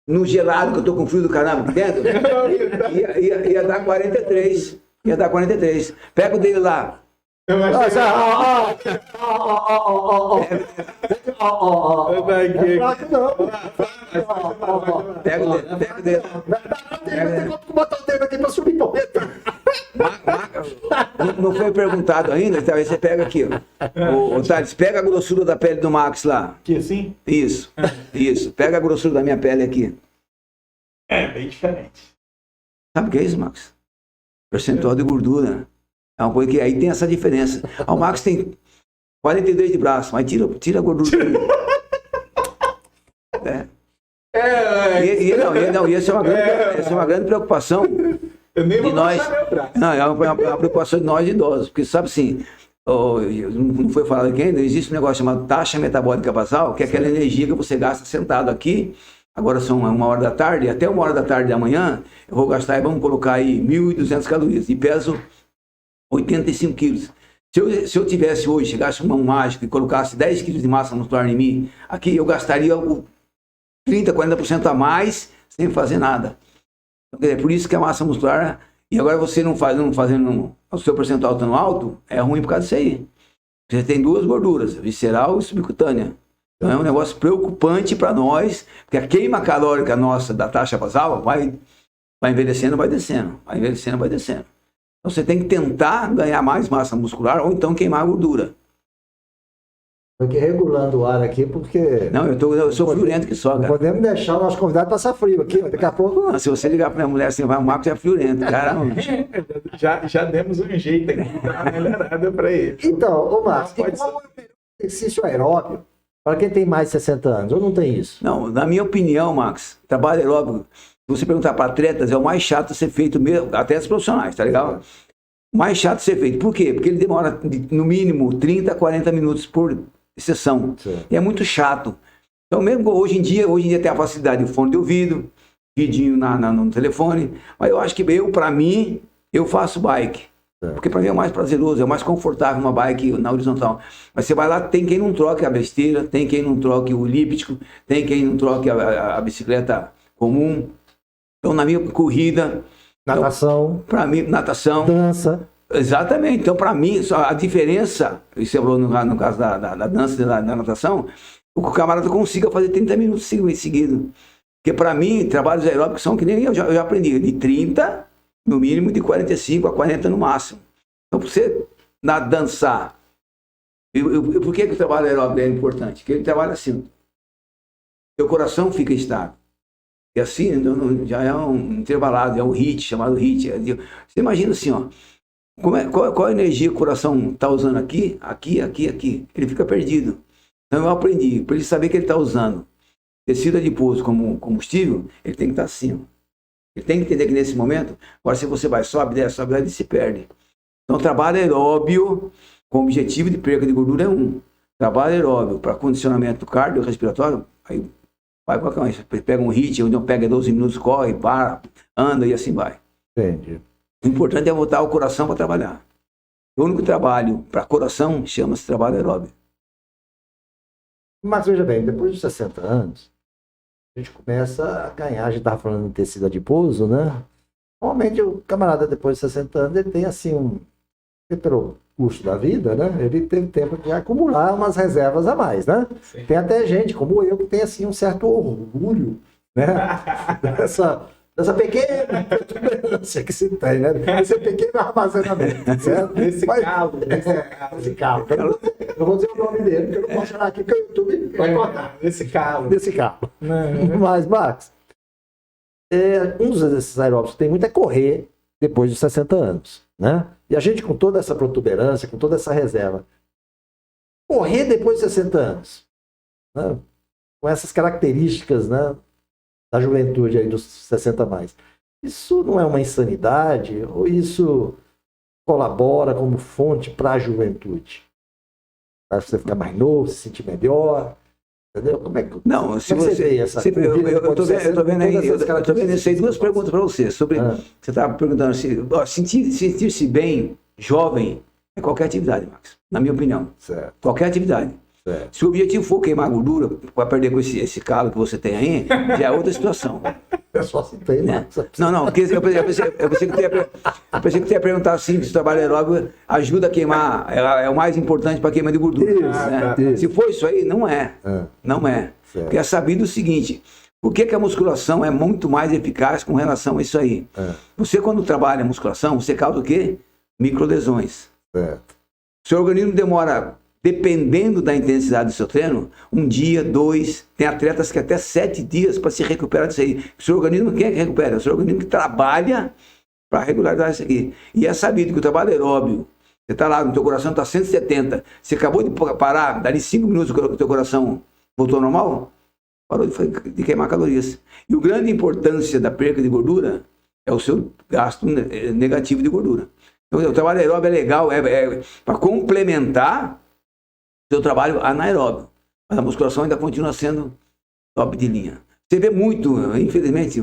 D: no gelado, que eu tô com frio do caramba aqui dentro, ia dar 43. Ia dar 43. Pega o dele lá. Pega o dedo.
B: Botar o dedo aqui pra subir porreta.
D: Não foi perguntado ainda, então aí você pega aqui, ó. Ô, Thales, pega a grossura da pele do Max lá.
C: Aqui assim?
D: Isso. Pega a grossura da minha pele aqui.
C: É bem diferente.
D: Sabe o que é isso, Max? Percentual de gordura. É uma coisa que aí tem essa diferença. O Max tem 42 de braço, mas tira a gordura dele. E essa é uma grande preocupação
C: eu nem vou
D: de nós.
C: meu braço.
D: Não, é uma preocupação de nós idosos, porque sabe assim, não foi falado aqui ainda, existe um negócio chamado taxa metabólica basal, que é aquela energia que você gasta sentado aqui. Agora são 1h da tarde, e até 1h da manhã, eu vou gastar, vamos colocar aí 1.200 calorias, e peso 85 quilos. Se eu tivesse hoje, chegasse um mágico e colocasse 10 quilos de massa muscular em mim, aqui eu gastaria 30%, 40% a mais, sem fazer nada. Então, por isso que a massa muscular, e agora você não fazendo o seu percentual tão alto, é ruim por causa disso aí. Você tem duas gorduras, visceral e subcutânea. Então é um negócio preocupante para nós, porque a queima calórica nossa da taxa basal vai envelhecendo, vai descendo, vai envelhecendo, vai descendo. Então você tem que tentar ganhar mais massa muscular ou então queimar a gordura.
B: Estou aqui regulando o ar aqui, porque...
D: Não, eu sou friorento que só,
B: Não
D: cara.
B: podemos deixar o nosso convidado passar frio aqui, daqui a pouco...
D: Não, se você ligar para minha mulher assim, vai, o Marcos é friorento, caramba.
C: Já demos um jeito aqui, dar uma melhorada para ele.
B: Então, ô Marcos,
C: Não,
B: e
C: pode
B: qual é o melhor exercício aeróbio para quem tem mais de 60 anos? Ou não tem isso?
D: Não, na minha opinião, Max, trabalho aeróbico, se você perguntar para atletas, é o mais chato de ser feito mesmo, atletas profissionais, tá legal? O mais chato de ser feito. Por quê? Porque ele demora, no mínimo, 30 a 40 minutos por sessão.
B: Sim.
D: E é muito chato. Então, mesmo hoje em dia tem a facilidade de fone de ouvido, vidinho no telefone, mas eu acho que para mim, eu faço bike. Porque para mim é mais prazeroso, é mais confortável uma bike na horizontal. Mas você vai lá, tem quem não troque a besteira, tem quem não troque o elíptico, tem quem não troque a bicicleta comum. Então, na minha corrida...
B: Natação.
D: Para mim, natação.
B: Dança.
D: Exatamente. Então, para mim, a diferença, isso você falou no caso da dança e da natação, o camarada consiga fazer 30 minutos seguidos. Porque, para mim, trabalhos aeróbicos são que nem eu já aprendi, de 30, no mínimo, de 45 a 40 no máximo. Então, para você dançar, por que o trabalho aeróbico é importante? Porque ele trabalha assim, seu coração fica estável. E assim, já é um intervalado, é um HIIT, chamado HIIT. Você imagina assim, ó, qual a energia que o coração está usando aqui, aqui, aqui, aqui. Ele fica perdido. Então eu aprendi, para ele saber que ele está usando tecido adiposo como combustível, ele tem que estar assim, ó. Ele tem que entender que nesse momento, agora se você sobe, desce, ele se perde. Então trabalho aeróbio com objetivo de perca de gordura é um. Trabalho aeróbio para condicionamento cardiorrespiratório, aí vai qualquer um. Você pega um HIIT, onde pega 12 minutos, corre, para, anda e assim vai.
B: Entendi.
D: O importante é botar o coração para trabalhar. O único trabalho para coração chama-se trabalho aeróbio.
B: Mas veja bem, depois de 60 anos, a gente começa a ganhar, a gente estava falando em tecido adiposo, né? Normalmente o camarada depois de 60 anos, ele tem assim pelo custo da vida, né? Ele teve tempo de acumular umas reservas a mais, né?
C: Sim.
B: Tem até gente como eu que tem assim um certo orgulho, né? dessa pequena protuberância que se tem, né? Esse pequeno armazenamento, certo?
C: Nesse
B: Mas-
C: calo.
B: Esse carro. Eu vou dizer o nome dele, porque eu não posso chorar aqui, porque o YouTube vai cortar
C: Nesse calo.
B: desse carro. Mas, Max, um dos exercícios aeróbicos que tem muito é correr depois de 60 anos, né? E a gente com toda essa protuberância, com toda essa reserva, correr depois de 60 anos, né? Com essas características, né, da juventude aí dos 60 a mais, isso não é uma insanidade ou isso colabora como fonte para a juventude? Para você ficar mais novo, se sentir melhor, entendeu? Como é que
D: Não, se
B: como é que
D: você...
B: vê essa
D: eu tô vendo aí,
B: todas essas
D: eu tô vendo isso aí, duas
B: características?
D: perguntas para você. Sobre, Você estava perguntando assim, sentir-se bem, jovem, é qualquer atividade, Max, na minha opinião.
B: Certo,
D: Qualquer atividade.
B: certo.
D: Se o objetivo for queimar gordura, para perder com esse calo que você tem aí, já é outra situação.
B: Eu só citei,
D: Né?
B: né?
D: Não, porque eu pensei que tu ia perguntar assim, se o trabalho aeróbico ajuda a queimar, é o mais importante para queima de gordura.
B: Isso,
D: né?
B: isso.
D: Se for isso aí, não é.
B: Ah,
D: Não é.
B: certo.
D: Porque é sabido o seguinte, por que a musculação é muito mais eficaz com relação a isso aí?
B: Ah,
D: Você, quando trabalha a musculação, você causa o quê? Microlesões.
B: certo.
D: O seu organismo demora, dependendo da intensidade do seu treino, 1 dia, 2, tem atletas que até 7 dias para se recuperar disso aí. O seu organismo, quem é que recupera? O seu organismo que trabalha para regularizar isso aqui. E é sabido que o trabalho aeróbio, você está lá, no teu coração está 170, você acabou de parar, dali 5 minutos que o teu coração voltou ao normal, parou de queimar calorias. E a grande importância da perca de gordura é o seu gasto negativo de gordura. O trabalho aeróbio é legal, é para complementar o seu trabalho anaeróbio. Mas a musculação ainda continua sendo top de linha. Você vê muito, infelizmente,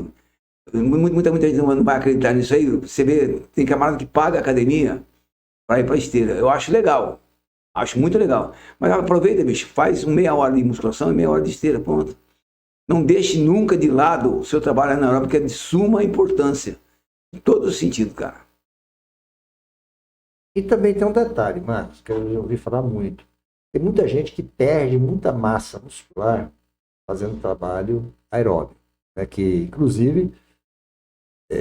D: muita gente não vai acreditar nisso aí. Você vê, tem camarada que paga a academia para ir para esteira. Eu acho legal, acho muito legal. Mas aproveita, bicho, faz meia hora de musculação e meia hora de esteira, pronto. Não deixe nunca de lado o seu trabalho anaeróbio, que é de suma importância, em todo sentido, cara.
B: E também tem um detalhe, Marcos, que eu já ouvi falar muito. Tem muita gente que perde muita massa muscular fazendo trabalho aeróbio, né? Que, inclusive,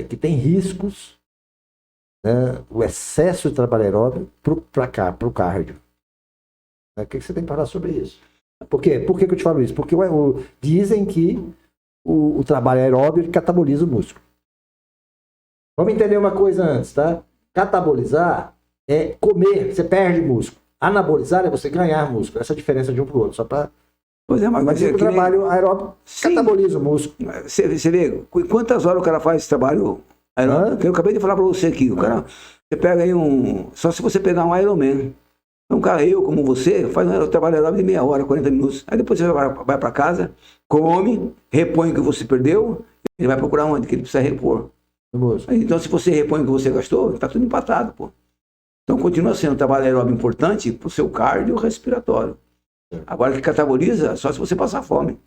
B: que tem riscos, né? O excesso de trabalho aeróbio para o cardio. O que você tem para falar sobre isso? Por quê? Por que eu te falo isso? Porque dizem que o trabalho aeróbio cataboliza o músculo. Vamos entender uma coisa antes, tá? Catabolizar é comer, você perde músculo. Anabolizar é você ganhar músculo. Essa é a diferença de um para o outro, só para...
D: Pois é, mas
B: o trabalho aeróbio cataboliza o músculo.
D: Você vê, quantas horas o cara faz esse trabalho aeróbio? Eu acabei de falar para você aqui, o cara, você pega aí só se você pegar um Ironman. Então, cara, eu como você, faz um trabalho aeróbio de meia hora, 40 minutos. Aí depois você vai para casa, come, repõe o que você perdeu, ele vai procurar onde que ele precisa repor. Então, se você repõe o que você gastou, está tudo empatado, pô. Então, continua sendo um trabalho aeróbio importante para o seu cardio respiratório. Agora, que cataboliza, só se você passar fome.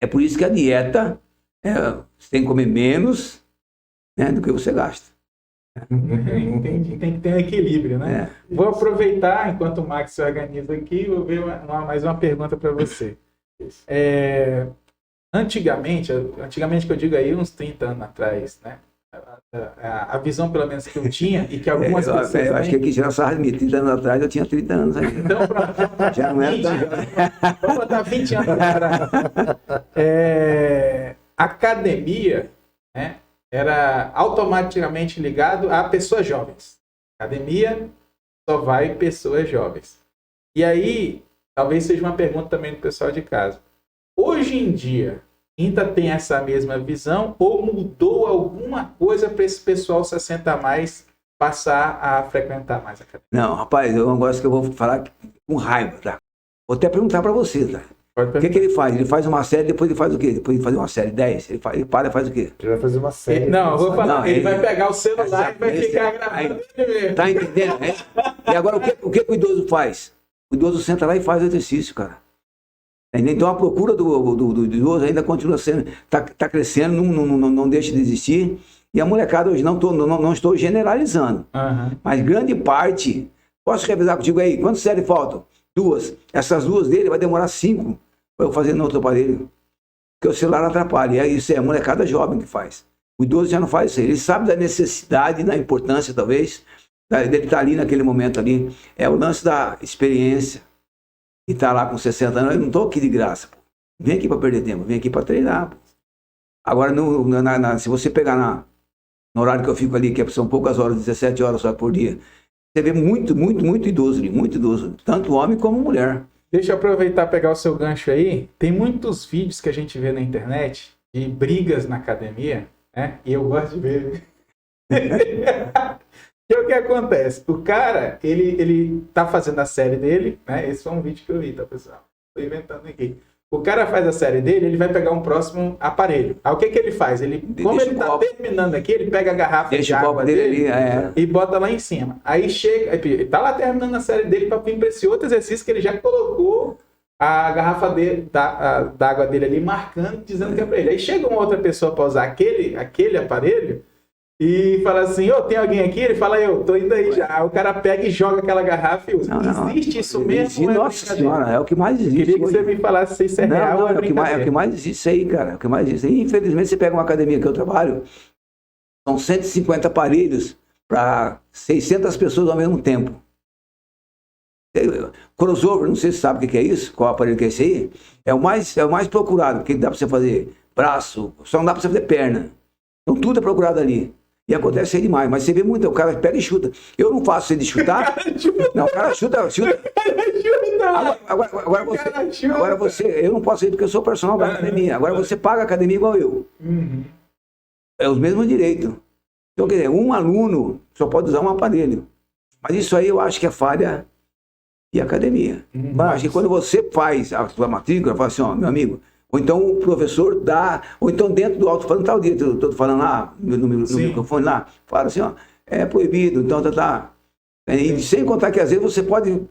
D: É por isso que a dieta, você tem que comer menos, né, do que você gasta.
C: Entendi, tem que ter um equilíbrio, né? Vou aproveitar, enquanto o Max se organiza aqui, vou ver mais uma pergunta para você. Antigamente que eu digo aí, uns 30 anos atrás, né? A visão, pelo menos, que eu tinha e que algumas pessoas...
D: Eu acho que aqui já sabe, 30 anos atrás eu tinha 30 anos ainda.
C: Então, pronto.
D: Já não era tão jovem.
C: Vamos botar 20 anos atrás. Academia, né, era automaticamente ligado a pessoas jovens. Academia só vai pessoas jovens. E aí, talvez seja uma pergunta também do pessoal de casa. Hoje em dia, ainda tem essa mesma visão ou mudou alguma coisa para esse pessoal 60 a mais passar a frequentar mais a academia?
D: Não, rapaz, é um negócio que eu vou falar com raiva, tá? Vou até perguntar para você, tá? O que ele faz? Ele faz uma série, depois ele faz o quê? Depois de fazer uma série 10, ele para e faz o quê?
B: Ele vai fazer uma série.
C: Não, eu vou falar.
D: Não,
C: ele vai pegar o celular e vai ficar gravando ele mesmo.
D: Tá entendendo? E agora, o que o idoso faz? O idoso senta lá e faz o exercício, cara. Então a procura do idoso ainda continua sendo, tá crescendo, não deixa de existir. E a molecada hoje, não estou generalizando, mas grande parte, posso revisar contigo aí, quantas séries faltam? 2. Essas 2 dele vai demorar 5 para eu fazer no outro aparelho. Porque o celular atrapalha. Isso é a molecada jovem que faz. O idoso já não faz isso aí. Ele sabe da necessidade, da importância, talvez, dele estar ali naquele momento ali. É o lance da experiência. E tá lá com 60 anos, eu não tô aqui de graça, pô. Vem aqui para perder tempo, vem aqui para treinar, pô. Agora, se você pegar no horário que eu fico ali, que são poucas horas, 17 horas só por dia, você vê muito idoso ali, muito idoso, tanto homem como mulher.
C: Deixa eu aproveitar e pegar o seu gancho aí. Tem muitos vídeos que a gente vê na internet de brigas na academia, né? E eu gosto de ver. E o que acontece? O cara, ele tá fazendo a série dele, né? Esse foi um vídeo que eu vi, tá, pessoal? Tô inventando aqui. O cara faz a série dele, ele vai pegar um próximo aparelho. Aí o que ele faz? Como ele tá terminando aqui, ele pega a garrafa de água dele e bota lá em cima. Aí chega, ele tá lá terminando a série dele para vir para esse outro exercício que ele já colocou a garrafa da água dele ali, marcando, dizendo que é para ele. Aí chega uma outra pessoa para usar aquele aparelho e fala assim, tem alguém aqui? Ele fala, eu tô indo aí já. O cara pega e joga aquela garrafa e usa. Existe isso mesmo?
D: Nossa senhora, é o que mais existe.
C: Queria que você me falasse se isso é real ou é
D: o que mais existe isso aí, cara. É o que mais existe. Infelizmente, você pega uma academia que eu trabalho, são 150 aparelhos para 600 pessoas ao mesmo tempo. Crossover, não sei se você sabe o que é isso, qual aparelho que é esse aí. É o mais procurado, porque dá para você fazer braço, só não dá para você fazer perna. Então tudo é procurado ali. E acontece aí demais, mas você vê muito, o cara pega e chuta. Eu não faço ele de chutar. Não, o cara chuta. Agora você, eu não posso ir porque eu sou personal da academia. Agora você paga a academia igual eu. É os mesmos direitos. Então, quer dizer, um aluno só pode usar um aparelho. Mas isso aí eu acho que é falha de academia. Eu acho que quando você faz a sua matrícula, fala assim, ó, meu amigo, ou então o professor dá, ou então dentro do alto-falante, tá o dia, estou falando lá, no microfone lá, fala assim, ó, é proibido, então tá. E sem contar que às vezes você pode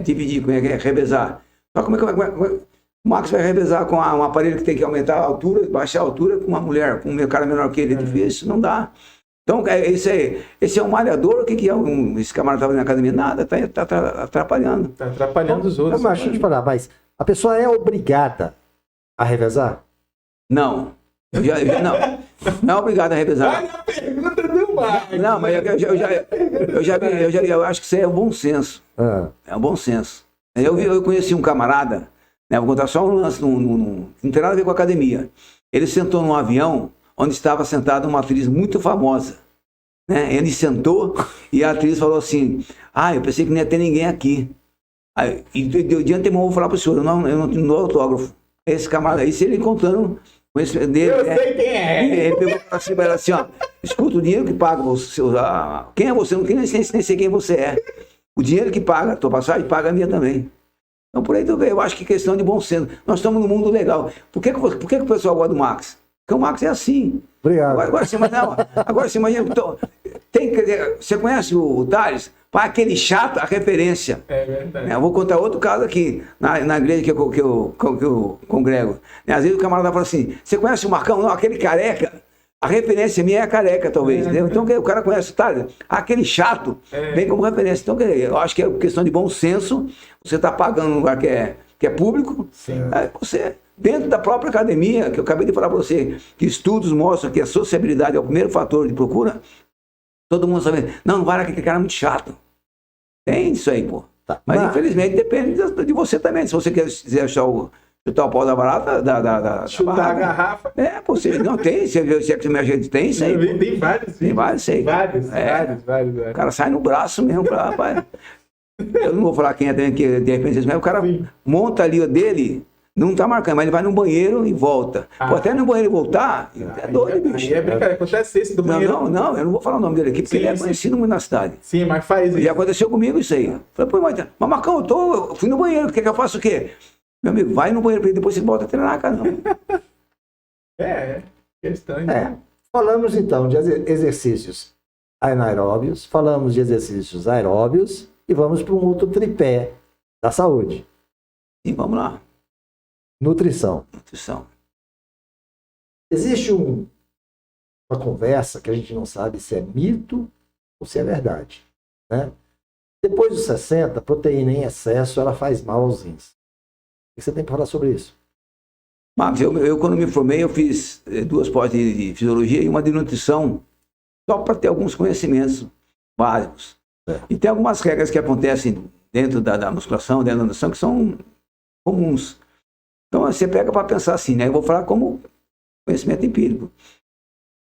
D: dividir, como é que é, revezar. Só como é que o Max vai revezar com um aparelho que tem que aumentar a altura, baixar a altura com uma mulher, com um cara menor que ele, é difícil, não dá. Então, esse é um malhador, o que é esse camarada estava na academia? Nada, está atrapalhando.
C: Está atrapalhando os outros.
B: Mas deixa eu te falar, mas a pessoa é obrigada a revezar?
D: Não. Não é obrigado a revezar.
C: Olha a pergunta do Marcos.
D: Não, mas eu acho que isso aí é um bom senso. É um bom senso. Eu conheci um camarada, né, vou contar só um lance, não tem nada a ver com a academia. Ele sentou num avião onde estava sentada uma atriz muito famosa. Né? Ele sentou e a atriz falou assim, eu pensei que não ia ter ninguém aqui. E de antemão eu vou falar para o senhor, eu não dou autógrafo. Esse camarada aí, se ele contando... Dele,
C: eu sei quem é.
D: Ele pegou para ela assim, ó, escuta, o dinheiro que paga você, quem é você? Eu não nem sei quem você é. O dinheiro que paga a tua passagem, paga a minha também. Então, por aí eu acho que é questão de bom senso. Nós estamos num mundo legal. Por que o pessoal gosta do Max? Porque o Max é assim.
B: Obrigado.
D: Agora você imagina, você conhece o Thales? Para aquele chato, a referência.
C: É verdade.
D: Eu vou contar outro caso aqui, na igreja que eu congrego. Às vezes o camarada fala assim, você conhece o Marcão? Não, aquele careca. A referência minha é careca, talvez. Então o cara conhece o Thales. Aquele chato vem como referência. Então eu acho que é questão de bom senso. Você está pagando um lugar que é público.
C: Sim.
D: Você... Dentro da própria academia, que eu acabei de falar para você, que estudos mostram que a sociabilidade é o primeiro fator de procura, todo mundo sabe, não vai lá que aquele cara é muito chato. Tem isso aí, pô.
B: Tá.
D: Mas infelizmente depende de você também. Se você quiser chutar o pau da barata,
C: chutar
D: barata,
C: a garrafa.
D: Você não tem, se é que minha gente tem isso aí.
C: Tem vários.
D: Tem vários aí.
C: Vários.
D: O cara sai no braço mesmo pra, rapaz. Eu não vou falar quem é também, que de repente, mas o cara monta ali o dele. Não tá marcando, mas ele vai no banheiro e volta. Pô, até no banheiro voltar, é doido, bicho.
C: Aí é brincadeira, acontece isso do banheiro.
D: Não, eu não vou falar o nome dele aqui, porque ele é conhecido muito na cidade.
C: Sim, mas faz isso.
D: E aconteceu comigo isso aí. Falei, pô, mas Marcão, eu fui no banheiro, quer que eu faça o quê? Meu amigo, vai no banheiro, depois você volta a treinar, cara.
C: Questão.
B: Falamos então de exercícios anaeróbios, falamos de exercícios aeróbios e vamos para um outro tripé da saúde.
D: E vamos lá.
B: Nutrição. Existe uma conversa que a gente não sabe se é mito ou se é verdade. Né? Depois dos 60, proteína em excesso ela faz mal aos rins. O que você tem para falar sobre isso?
D: Marcos, eu quando me formei, eu fiz 2 pós de fisiologia e uma de nutrição, só para ter alguns conhecimentos básicos. E tem algumas regras que acontecem dentro da musculação, dentro da nutrição, que são comuns. Então você pega para pensar assim, né? Eu vou falar como conhecimento empírico.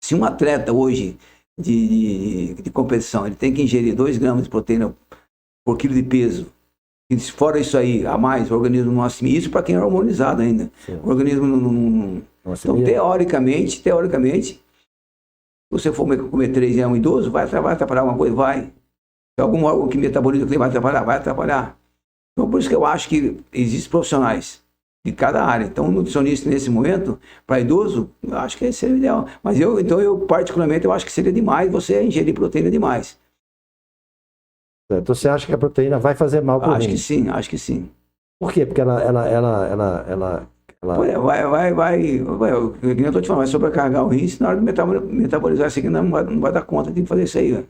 D: Se um atleta hoje de competição, ele tem que ingerir 2 gramas de proteína por quilo de peso, e fora isso aí, a mais, o organismo não assimila, isso para quem é hormonizado ainda. Sim. O organismo não então, teoricamente, se você for comer 3 em um idoso, vai atrapalhar alguma coisa? Vai. Se algum órgão que metaboliza vai atrapalhar. Então, por isso que eu acho que existem profissionais de cada área. Então, um nutricionista nesse momento, para idoso, eu acho que seria o ideal. Mas eu particularmente, eu acho que seria demais você ingerir proteína demais.
B: Então, você acha que a proteína vai fazer mal para o
D: Acho que sim.
B: Por quê? Porque ela
D: vai, eu estou te falando, vai sobrecarregar o rins, na hora de metabolizar isso aqui, não vai dar conta de fazer isso aí.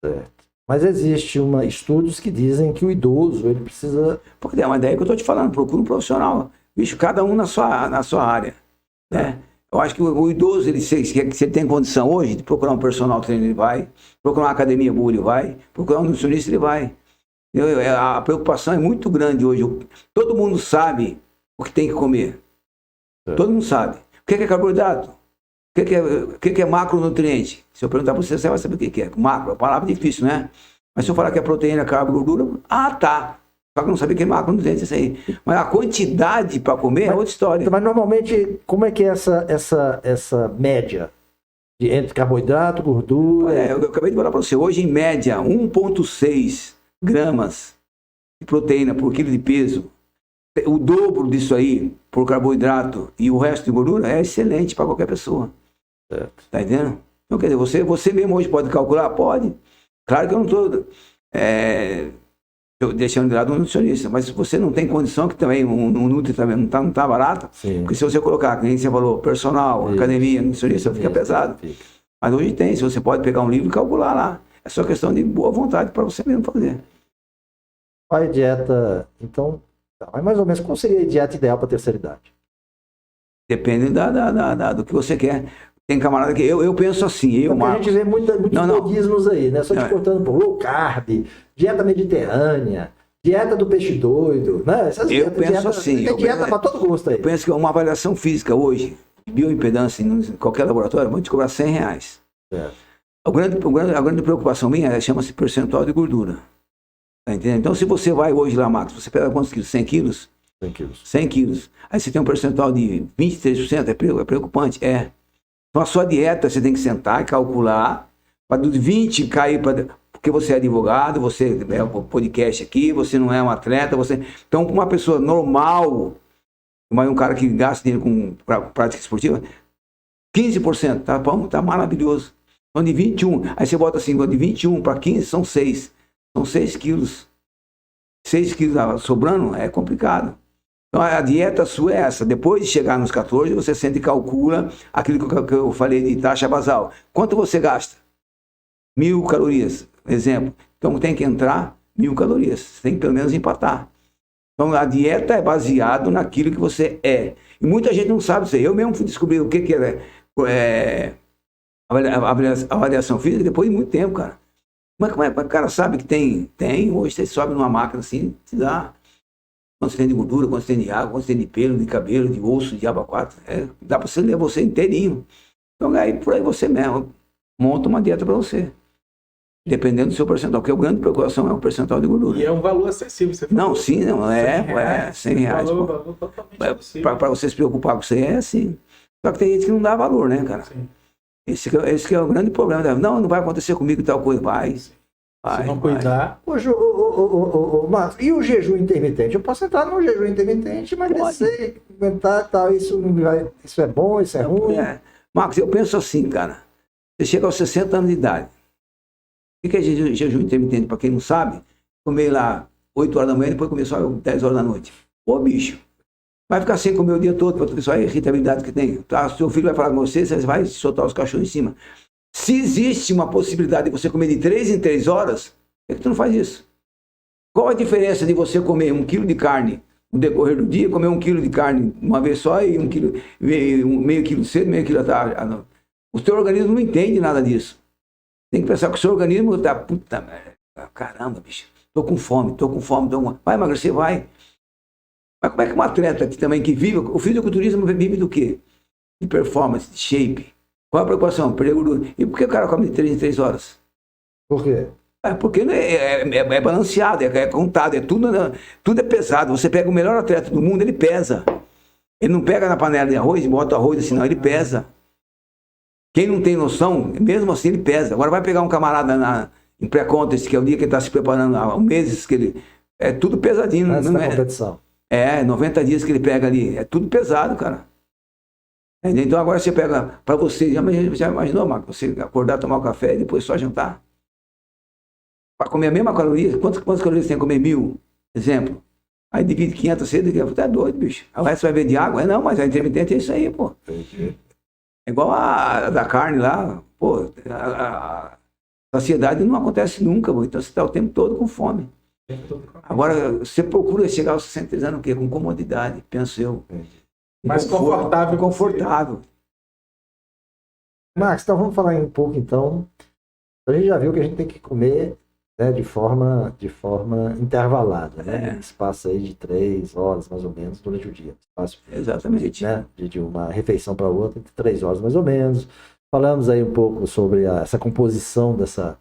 B: Certo. Mas existe estudos que dizem que o idoso, ele precisa...
D: Mas daí que eu estou te falando, procura um profissional. Bicho, cada um na sua área. Né? Eu acho que o idoso, se ele tem condição hoje de procurar um personal trainer, ele vai. Procurar uma academia boa, ele vai. Procurar um nutricionista, ele vai. A preocupação é muito grande hoje. Todo mundo sabe o que tem que comer. Todo mundo sabe. O que é carboidrato? O que é macronutriente? Se eu perguntar para você, você vai saber o que é. Macro, é uma palavra difícil, né? Mas se eu falar que é proteína, carbo, gordura, tá. Só que não sabia que é macronutriente isso aí. Mas a quantidade para comer é outra história.
B: Mas normalmente, como é que é essa média? Entre carboidrato, gordura.
D: Eu acabei de falar para você, hoje em média 1,6 gramas de proteína por quilo de peso. O dobro disso aí por carboidrato e o resto de gordura é excelente para qualquer pessoa.
B: Certo.
D: Tá entendendo? Então, quer dizer, você mesmo hoje pode calcular? Pode. Claro que eu não estou deixando de lado um nutricionista, mas se você não tem condição, que também um Nutri também não tá barato,
B: Sim.
D: porque se você colocar, como você falou, personal,
B: Isso.
D: academia, nutricionista, fica pesado.
B: Fica.
D: Mas hoje tem, se você pode pegar um livro e calcular lá. É só questão de boa vontade para você mesmo fazer.
B: Qual é a dieta, então, mas mais ou menos, qual seria a dieta ideal para a terceira idade?
D: Depende do que você quer. Tem camarada que eu penso assim,
B: Porque a
D: Marcos.
B: gente vê muitos
D: Não.
B: modismos aí, né? Só te
D: Não.
B: cortando por low carb, dieta mediterrânea, dieta do peixe doido, né? Essas
D: Eu penso assim,
B: Tem
D: eu
B: dieta
D: penso-
B: para todo gosto aí.
D: Eu penso que uma avaliação física hoje, de bioimpedância em qualquer laboratório, vão te cobrar R$100.
B: Certo.
D: A grande preocupação minha chama-se percentual de gordura. Tá entendendo? Então, se você vai hoje lá, Marcos, você pega quantos quilos? 100 quilos?
B: 100 quilos.
D: 100 quilos. Aí você tem um percentual de 23%, é preocupante? É. Então, a sua dieta, você tem que sentar e calcular, para dos 20 cair para... Porque você é advogado, você é um podcast aqui, você não é um atleta, você... Então, para uma pessoa normal, mas um cara que gasta dinheiro com prática esportiva, 15%, tá bom? Tá maravilhoso. Então, de 21, aí você bota assim, de 21 para 15 são 6. São 6 quilos. 6 quilos sobrando é complicado. Então, a dieta sua é essa. Depois de chegar nos 14, você sente e calcula aquilo que eu falei de taxa basal. Quanto você gasta? 1.000 calorias, exemplo. Então, tem que entrar 1.000 calorias. Você tem que pelo menos empatar. Então, a dieta é baseada naquilo que você é. E muita gente não sabe isso aí. Eu mesmo fui descobrir o que é avaliação física depois de muito tempo, cara. Mas como é que o cara sabe que tem? Tem. Hoje você sobe numa máquina assim, te dá. Quanto você tem de gordura, quanto você tem de água, quanto você tem de pelo, de cabelo, de osso, de aba 4. Dá para você ler você inteirinho. Então, aí por aí você mesmo monta uma dieta para você. Dependendo do seu percentual. Porque a grande preocupação é o percentual de gordura.
C: E é um valor acessível. Você falou.
D: Não, sim, não. R$100.
C: Valor totalmente acessível.
D: Para você se preocupar com você, é assim. Só que tem gente que não dá valor, né, cara?
C: Sim.
D: Esse que é o grande problema. Não vai acontecer comigo tal coisa. Vai.
C: Se não cuidar,
B: Hoje, Marcos, e o jejum intermitente? Eu posso entrar no jejum intermitente, emagrecer, aguentar tal, isso é bom, isso é ruim.
D: Marcos, eu penso assim, cara. Você chega aos 60 anos de idade. O que é jejum intermitente? Para quem não sabe, comer lá 8 horas da manhã e depois comer só 10 horas da noite. Ô, bicho, vai ficar sem comer o dia todo, para só a irritabilidade que tem. Tá? Seu filho vai falar com você, você vai soltar os cachorros em cima. Se existe uma possibilidade de você comer de 3 em 3 horas, por que tu não faz isso? Qual a diferença de você comer 1 quilo de carne no decorrer do dia, comer 1 quilo de carne uma vez só e meio quilo cedo, meio quilo à tarde? O seu organismo não entende nada disso. Tem que pensar que o seu organismo tá, puta merda, caramba, bicho, tô com fome. Vai emagrecer, vai. Mas como é que um atleta que vive, o fisiculturismo vive do quê? De performance, de shape. Qual a preocupação? Perder gordura. E por que o cara come de 3 em 3 horas?
B: Por quê?
D: Porque é balanceado, é contado, tudo é pesado. Você pega o melhor atleta do mundo, ele pesa. Ele não pega na panela de arroz e bota arroz assim, não, ele pesa. Quem não tem noção, mesmo assim ele pesa. Agora vai pegar um camarada em pré-contest, que é o dia que ele está se preparando há meses, que ele... É tudo pesadinho.
B: Antes
D: não
B: da
D: é?
B: competição.
D: 90 dias que ele pega ali. É tudo pesado, cara. Então agora você pega, para você, já imaginou, Marcos, você acordar, tomar um café e depois só jantar? Para comer a mesma caloria, quantas calorias tem que comer? 1.000, exemplo. Aí divide 500, você tá doido, bicho. Aí você vai ver de água? Não, mas a intermitente é isso aí, pô. É igual a da carne lá, pô, a saciedade não acontece nunca, pô. Então você está o tempo todo com fome. Agora, você procura chegar aos 63 anos o quê? Com comodidade, penso eu.
C: mais confortável.
D: Confortável.
B: Max, então vamos falar um pouco então. A gente já viu que a gente tem que comer, né, de forma intervalada, né? Espaço aí de 3 horas mais ou menos durante o dia. Espaço,
D: exatamente.
B: Né, de uma refeição para outra, entre 3 horas mais ou menos. Falamos aí um pouco sobre essa composição dessa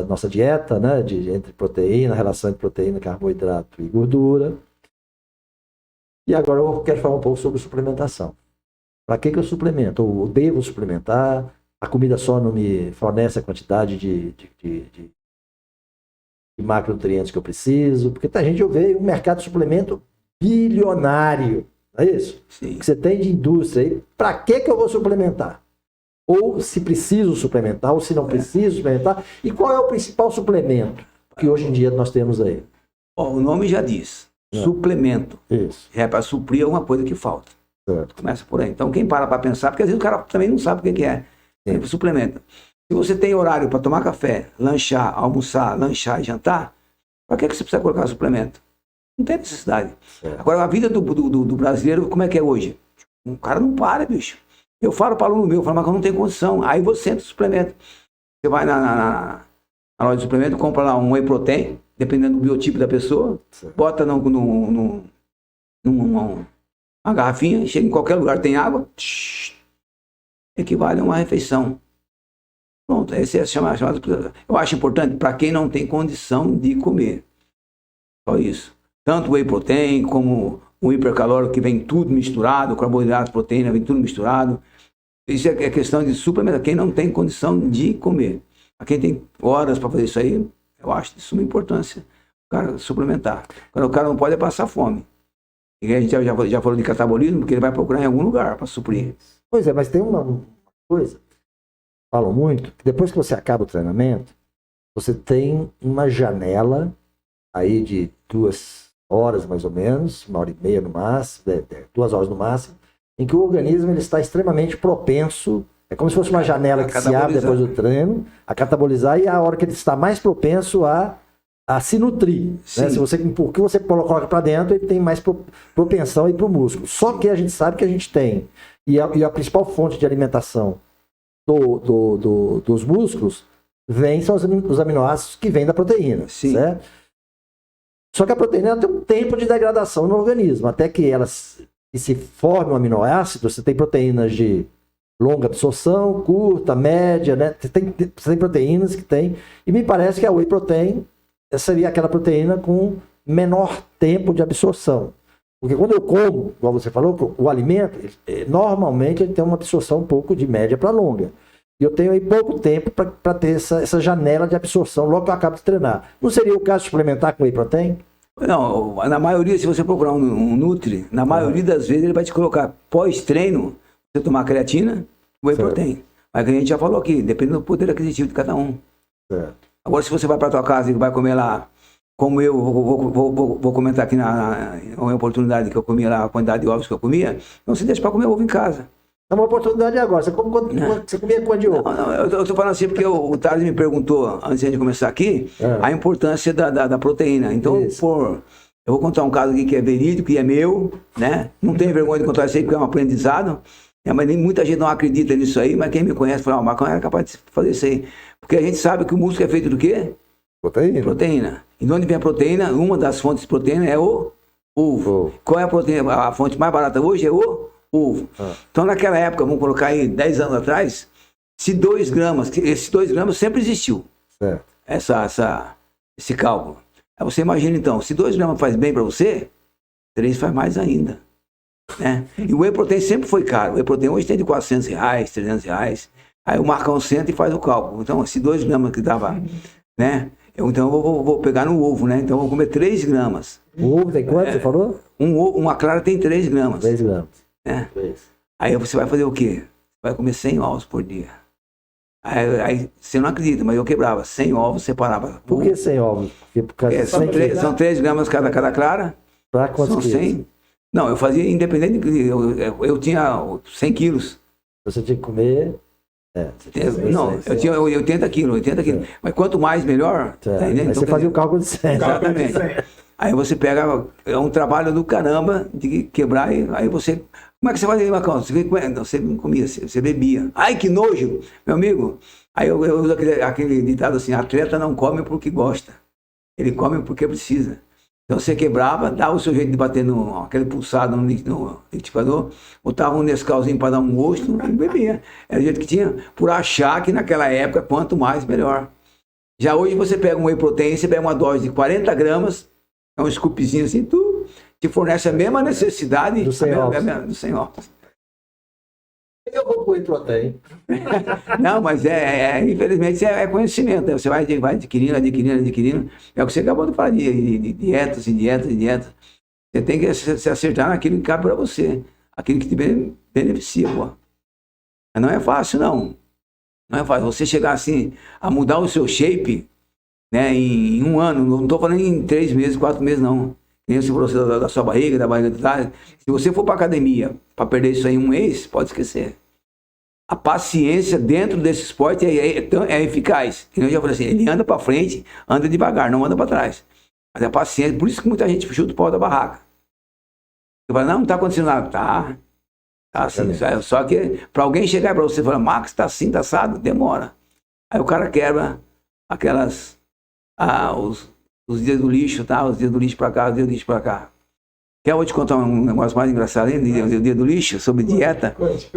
B: nossa dieta, né, entre proteína, relação entre proteína, carboidrato e gordura. E agora eu quero falar um pouco sobre suplementação. Para que eu suplemento? Eu devo suplementar? a comida só não me fornece a quantidade de macronutrientes que eu preciso, porque a gente vê um mercado de suplemento bilionário, não é isso?
D: Sim.
B: Que você tem de indústria aí, para que eu vou suplementar? Ou se preciso suplementar, ou se não preciso suplementar, e qual é o principal suplemento que hoje em dia nós temos aí?
D: Ó, o nome já diz, suplemento.
B: Isso.
D: É para suprir alguma coisa que falta.
B: Certo.
D: Começa por aí. Então, quem para pensar, porque às vezes o cara também não sabe o que é. Suplemento. Se você tem horário para tomar café, lanchar, almoçar, lanchar e jantar, para que você precisa colocar suplemento? Não tem necessidade.
B: Certo.
D: Agora, a vida do brasileiro, como é que é hoje? O cara não para, bicho. Eu falo para aluno meu, eu falo, mas eu não tenho condição. Aí você entra no suplemento. Você vai na loja de suplemento, compra lá um whey protein, dependendo do biotipo da pessoa,
B: Certo.
D: bota numa garrafinha, chega em qualquer lugar, tem água, equivale a uma refeição. Pronto, esse é chamado. Eu acho importante para quem não tem condição de comer. Só isso. Tanto o whey protein como o hipercalórico, que vem tudo misturado, carboidrato, proteína, vem tudo misturado. Isso é questão de suplementar. Quem não tem condição de comer. A quem tem horas para fazer isso aí, eu acho de suma importância o cara suplementar. Agora, o cara não pode passar fome. E a gente já falou de catabolismo, porque ele vai procurar em algum lugar para suprir.
B: Pois é, mas tem uma coisa, falam muito, que depois que você acaba o treinamento, você tem uma janela aí de 2 horas mais ou menos, 1h30 no máximo, 2 horas no máximo, em que o organismo ele está extremamente propenso, é como se fosse uma janela que se abre depois do treino, a catabolizar, e é a hora que ele está mais propenso a se nutrir. Né? Porque você coloca para dentro, ele tem mais propensão para o músculo. Só que a gente sabe que a gente tem, e a principal fonte de alimentação dos músculos são os aminoácidos que vêm da proteína.
D: Sim.
B: Certo? Só que a proteína ela tem um tempo de degradação no organismo, até que ela se forme um aminoácido. Você tem proteínas de longa absorção, curta, média, né? Você tem proteínas que tem, e me parece que a whey protein seria aquela proteína com menor tempo de absorção. Porque quando eu como, igual você falou, o alimento, normalmente ele tem uma absorção um pouco de média para longa. E eu tenho aí pouco tempo para ter essa janela de absorção logo que eu acabo de treinar. Não seria o caso de suplementar com whey protein?
D: Não, na maioria, se você procurar um Nutri, na maioria das vezes ele vai te colocar pós-treino, você tomar creatina, whey protein. Mas a gente já falou aqui, dependendo do poder aquisitivo de cada um.
B: Certo.
D: Agora, se você vai para tua casa e vai comer lá, como eu vou comentar aqui na oportunidade que eu comia lá, a quantidade de ovos que eu comia, não se deixa para comer ovo em casa.
B: É uma oportunidade agora. Você comia quanto de ovo?
D: Não, eu estou falando assim porque o Thales me perguntou, antes de começar aqui, a importância da proteína. Então, eu vou contar um caso aqui que é verídico e é meu, né? Não tenho vergonha de contar isso aí porque é um aprendizado. Mas nem muita gente não acredita nisso aí, mas quem me conhece fala, o Marcão era capaz de fazer isso aí. Porque a gente sabe que o músculo é feito do quê? Proteína. E de onde vem a proteína? Uma das fontes de proteína é o ovo. Qual é a proteína? A fonte mais barata hoje é o ovo. Então, naquela época, vamos colocar aí 10 anos atrás, esses 2 gramas sempre existiu.
B: Certo.
D: Esse cálculo. Aí você imagina então, se 2 gramas faz bem para você, 3 faz mais ainda. Né? E o whey protein sempre foi caro. O whey protein hoje tem de R$400, R$300. Aí o Marcão senta e faz o cálculo. Então, se 2 gramas que dava, né? Então eu vou pegar no ovo, né? Então eu vou comer 3 gramas.
B: O ovo tem quanto, você falou?
D: Uma clara tem 3 gramas.
B: 3 gramas.
D: Né? Aí você vai fazer o quê? Vai comer 100 ovos por dia. Aí você não acredita, mas eu quebrava 100 ovos, separava.
B: Por que 100 ovos? Porque
D: são 3 gramas cada clara.
B: Para quantos
D: são 100. Não, eu fazia independente, eu tinha 100 quilos.
B: Você tinha que comer...
D: Não, eu tinha 80 quilos. Mas quanto mais, melhor. Tá
B: aí
D: então,
B: você fazia o cálculo de 100.
D: Exatamente. Aí você pega, é um trabalho do caramba de quebrar, e aí você... Como é que você fazia, Marcão? Você não comia, você bebia. Ai, que nojo! Meu amigo, aí eu uso aquele ditado assim, atleta não come porque gosta. Ele come porque precisa. Então você quebrava, dava o seu jeito de bater aquele pulsado no liquidificador, botava um Nescauzinho para dar um gosto e bebia. Era o jeito que tinha, por achar que naquela época, quanto mais, melhor. Já hoje você pega um whey protein, você pega uma dose de 40 gramas, é um scoopzinho assim, te fornece a mesma necessidade
B: do 100 ovos.
D: Do 100 ovos.
B: Eu vou pro Protein.
D: Não, mas infelizmente é conhecimento, né? Você vai adquirindo. É o que você acabou de falar de dietas e dietas e dietas. Você tem que se acertar naquilo que cabe para você, aquilo que te beneficia, pô. Mas não é fácil, não. Não é fácil. Você chegar assim, a mudar o seu shape, né, em um ano, não estou falando em 3 meses, 4 meses, não. Tem esse processo da sua barriga, da barriga do trás. Se você for para academia para perder isso aí em um mês, pode esquecer. A paciência dentro desse esporte é eficaz. Eu já falei assim, ele anda para frente, anda devagar, não anda para trás. Mas a paciência, por isso que muita gente chuta o pau da barraca. Você fala, não está acontecendo nada. Tá assim. Só que para alguém chegar para você e falar, Max, está assim, está assado, demora. Aí o cara quebra aquelas, os dias do lixo, tá? Os dias do lixo para cá, os dias do lixo para cá. Quer eu te contar um negócio mais engraçado ainda, do dia do lixo, sobre dieta?
C: Conte.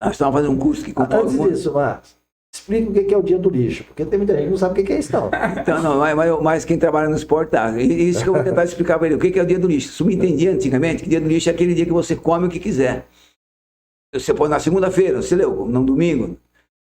D: Nós estávamos fazendo um curso que comprou.
B: Antes disso, Marcos, explica o que é o dia do lixo, porque tem muita gente que não sabe o que é isso, não.
D: Então, não, mas quem trabalha no esporte tá. Isso que eu vou tentar explicar para ele. O que é o dia do lixo? Subentendia antigamente que dia do lixo é aquele dia que você come o que quiser. Você pode na segunda-feira, você leu, no domingo.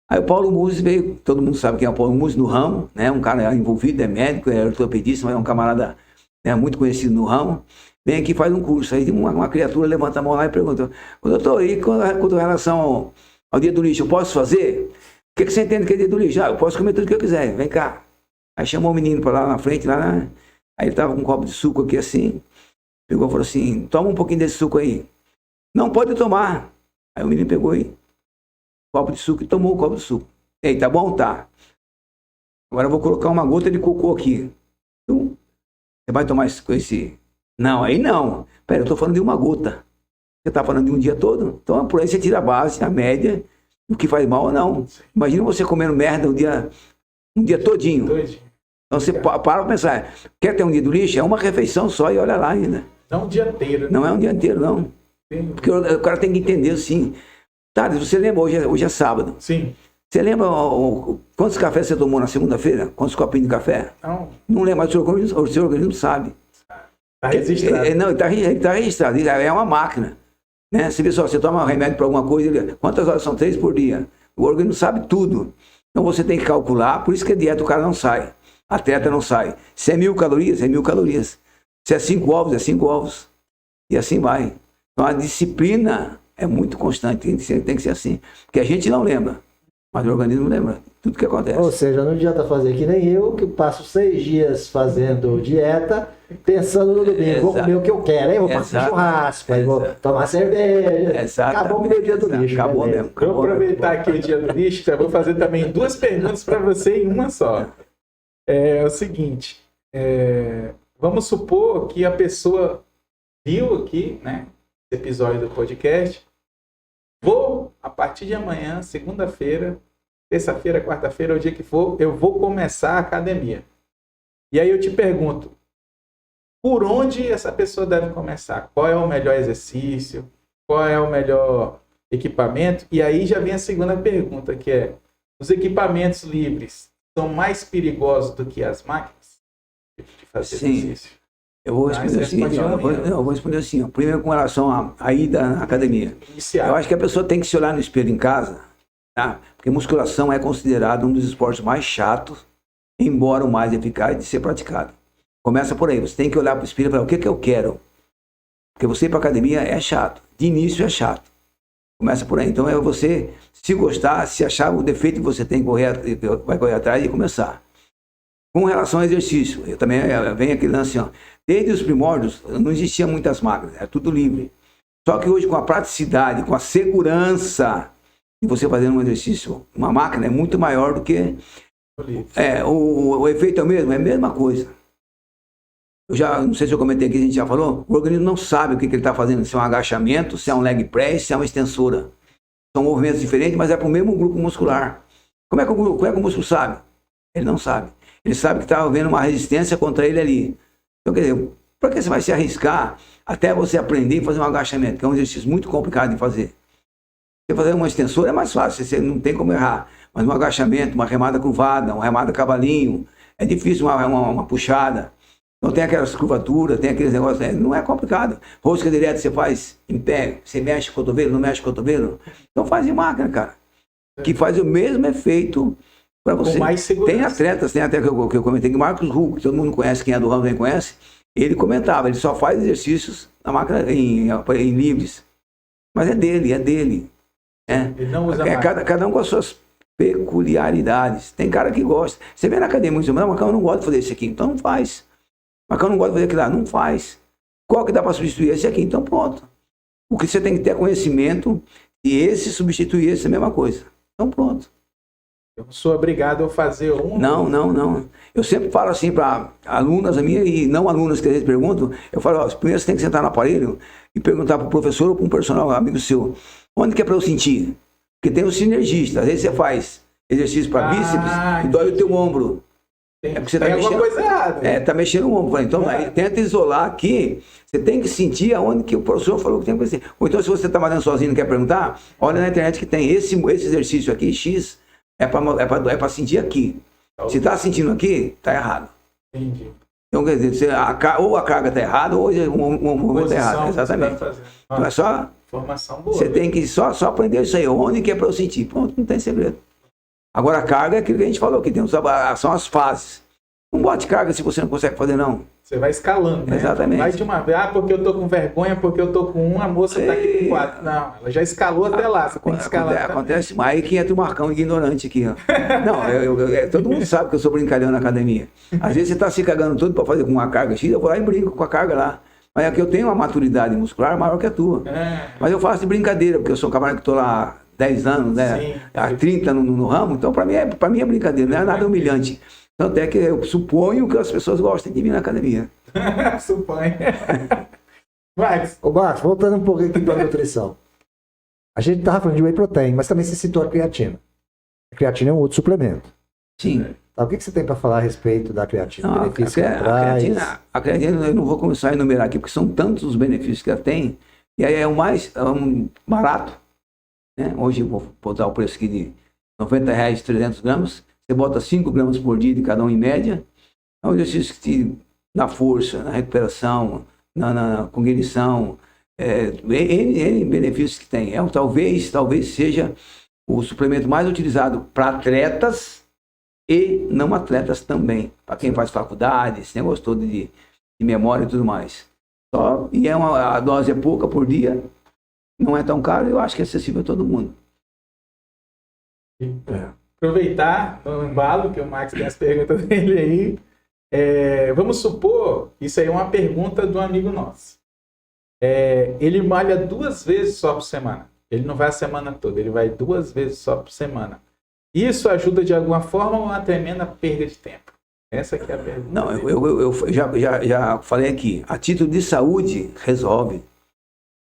D: Aí o Paulo Musi veio, todo mundo sabe quem é o Paulo Musi no ramo, né? Um cara envolvido, é médico, é ortopedista, mas é um camarada, né, muito conhecido no ramo. Vem aqui e faz um curso. Aí uma criatura levanta a mão lá e pergunta, doutor, e com relação ao dia do lixo, eu posso fazer? O que você entende que é dia do lixo? Eu posso comer tudo que eu quiser, vem cá. Aí chamou o menino para lá na frente, aí ele tava com um copo de suco aqui assim, pegou e falou assim, toma um pouquinho desse suco aí. Não pode tomar. Aí o menino pegou aí, copo de suco e tomou o copo de suco. Ei, tá bom? Tá. Agora eu vou colocar uma gota de cocô aqui. Então, você vai tomar esse... Não, aí não. Pera, eu tô falando de uma gota. Você tá falando de um dia todo? Então, por aí você tira a base, a média, o que faz mal ou não. Imagina você comendo merda um dia todinho. Então você para pra pensar, quer ter um dia do lixo? É uma refeição só e olha lá ainda.
C: Não um dia inteiro. Né?
D: Não é um dia inteiro, não.
C: Sim.
D: Porque o cara tem que entender assim. Tá, você lembra, hoje é sábado.
C: Sim.
D: Você lembra quantos cafés você tomou na segunda-feira? Quantos copinhos de café?
C: Não.
D: Não lembra, mas o seu organismo sabe.
C: Está registrado.
D: Não, ele tá registrado. É uma máquina. Né? Você vê só, você toma um remédio para alguma coisa, quantas horas são? 3 por dia. O organismo sabe tudo. Então você tem que calcular, por isso que a dieta o cara não sai. A atleta não sai. Se é 1.000 calorias, é 1.000 calorias. Se é 5 ovos, é 5 ovos. E assim vai. Então a disciplina é muito constante, tem que ser assim. Porque a gente não lembra, mas o organismo lembra tudo que acontece.
B: Ou seja, não adianta fazer que nem eu, que passo 6 dias fazendo dieta, pensando no domingo, vou comer o que eu quero, aí vou passar churrasco, aí vou tomar cerveja. Acabou o meu dia do lixo.
D: Acabou
B: né,
D: mesmo.
C: Vou aproveitar aqui o dia do lixo, eu vou fazer também 2 perguntas para você em uma só. É o seguinte, vamos supor que a pessoa viu aqui, né, esse episódio do podcast. Vou, a partir de amanhã, segunda-feira, terça-feira, quarta-feira, o dia que for, eu vou começar a academia. E aí eu te pergunto, por onde essa pessoa deve começar? Qual é o melhor exercício? Qual é o melhor equipamento? E aí já vem a segunda pergunta, que é, os equipamentos livres são mais perigosos do que as máquinas de fazer exercício?
D: Eu vou responder assim, eu vou responder assim, ó. Primeiro com relação à ida à academia. Eu acho que a pessoa tem que se olhar no espelho em casa, tá? Porque musculação é considerado um dos esportes mais chatos, embora o mais eficaz de ser praticado. Começa por aí, você tem que olhar para o espelho e falar, o que que eu quero? Porque você ir para academia é chato, de início é chato. Começa por aí, então é você se gostar, se achar o defeito que você tem, vai correr atrás e começar. Com relação ao exercício, eu também vem aquele lance, ó, desde os primórdios não existia muitas máquinas, era tudo livre. Só que hoje com a praticidade, com a segurança de você fazer um exercício, uma máquina é muito maior do que... o efeito é o mesmo, é a mesma coisa. Eu já, não sei se eu comentei aqui, a gente já falou, o organismo não sabe o que ele está fazendo, se é um agachamento, se é um leg press, se é uma extensora. São movimentos diferentes, mas é para o mesmo grupo muscular. Como é que o músculo sabe? Ele não sabe. Ele sabe que está havendo uma resistência contra ele ali. Então, quer dizer, para que você vai se arriscar até você aprender a fazer um agachamento, que é um exercício muito complicado de fazer? Você fazer uma extensora é mais fácil, você não tem como errar. Mas um agachamento, uma remada curvada, uma remada cavalinho, é difícil uma puxada. Não tem aquelas curvaturas, tem aqueles negócios, não é complicado. Rosca direta você faz em pé, você mexe o cotovelo, não mexe o cotovelo. Então faz em máquina, cara. Que faz o mesmo efeito para você.
C: Com mais segurança.
D: Tem atletas, tem até que eu comentei que Marcos Hugo, que todo mundo conhece, quem é do ramo também conhece, ele comentava, ele só faz exercícios na máquina em livres. Mas é dele.
C: Ele não usa
D: Cada um com as suas peculiaridades. Tem cara que gosta. Você vê na academia, mas eu não gosto de fazer isso aqui, então não faz. Mas eu não gosto de fazer aquilo lá, não faz. Qual que dá para substituir esse aqui? Então pronto. O que você tem que ter conhecimento e esse substituir esse é a mesma coisa. Então pronto.
C: Eu não sou obrigado a fazer um.
D: Não. Eu sempre falo assim para alunas minhas e não alunas que às vezes perguntam, eu falo, ó, primeiro você tem que sentar no aparelho e perguntar para o professor ou para um personal amigo seu, onde que é para eu sentir? Porque tem o sinergista, às vezes você faz exercício para bíceps e dói o teu ombro. É porque você
C: tem
D: tá
C: alguma
D: mexendo,
C: coisa errada.
D: tá mexendo o ombro. Então, aí, tenta isolar aqui. Você tem que sentir aonde que o professor falou que tem que fazer. Ou então, se você está fazendo sozinho e não quer perguntar, olha na internet que tem esse exercício aqui, X, é para sentir aqui. Se está sentindo aqui, está errado.
C: Entendi.
D: Então, quer dizer, ou a carga está errada, ou o movimento está errado. Exatamente. Então, é só...
C: Informação boa.
D: Você tem que só aprender isso aí. Onde que é para eu sentir? Pronto, não tem segredo. Agora, a carga é aquilo que a gente falou, que são as fases. Não bote carga se você não consegue fazer, não.
C: Você vai escalando, né?
D: Exatamente.
C: Vai de uma vez, porque eu tô com vergonha, porque eu tô com uma, a moça tá aqui com 4. Não, ela já escalou até lá, você tem que escalar.
D: Acontece mais aí que entra o Marcão ignorante aqui, ó. Não, todo mundo sabe que eu sou brincalhão na academia. Às vezes você tá se cagando tudo para fazer com uma carga X, eu vou lá e brinco com a carga lá. Mas é que eu tenho uma maturidade muscular maior que a tua. Mas eu faço de brincadeira, porque eu sou um camarada que tô lá 10 anos, né?
C: Sim.
D: Há 30 no ramo, então para mim é brincadeira, não é nada humilhante. Então até que eu suponho que as pessoas gostem de mim na academia.
C: Suponho. Max.
B: Ô, Marcos, voltando um pouquinho aqui para a nutrição. A gente estava falando de whey protein, mas também se citou a creatina. A creatina é um outro suplemento.
D: Sim.
B: Tá, o que você tem para falar a respeito da creatina?
D: Não,
B: Benefícios que ela traz?
D: a creatina eu não vou começar a enumerar aqui, porque são tantos os benefícios que ela tem, e aí é o mais barato. Né? Hoje eu vou botar o preço aqui de R$90, 300 gramas. Você bota 5 gramas por dia de cada um em média. É um exercício que te dá força, na recuperação, na cognição, N benefícios que tem. Talvez seja o suplemento mais utilizado para atletas e não atletas também. Para quem faz faculdade, esse negócio todo de memória e tudo mais. A dose é pouca por dia, não é tão caro, eu acho que é acessível a todo mundo.
C: Aproveitar o embalo, que o Max tem as perguntas dele aí. Vamos supor, isso aí é uma pergunta de um amigo nosso. Ele malha 2 vezes só por semana. Ele não vai a semana toda, ele vai 2 vezes só por semana. Isso ajuda de alguma forma ou uma tremenda perda de tempo? Essa aqui é a pergunta.
D: Não, eu já falei aqui, a título de saúde resolve.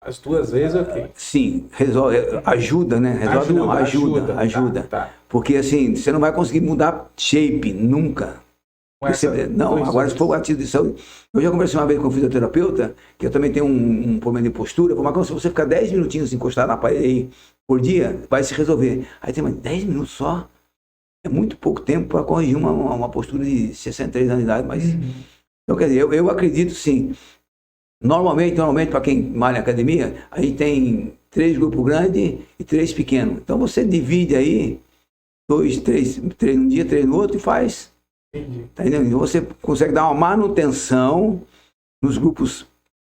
C: As 2 vezes, ok.
D: Sim, resolve, ajuda, né? Resolve não, ajuda.
C: Tá.
D: Porque assim, você não vai conseguir mudar shape nunca. Agora se for a título de saúde. Eu já conversei uma vez com um fisioterapeuta, que eu também tenho um problema de postura. Mas se você ficar 10 minutinhos encostado na parede aí por dia, vai se resolver. Aí tem 10 minutos só. É muito pouco tempo para corrigir uma postura de 63 anos de idade. Mas, então, quer dizer, eu acredito sim. Normalmente para quem malha na academia, a gente tem 3 grupos grandes e 3 pequenos. Então você divide aí 2, 3 num dia, 3 no outro e faz.
C: Entendi.
D: Tá entendendo? Então você consegue dar uma manutenção nos grupos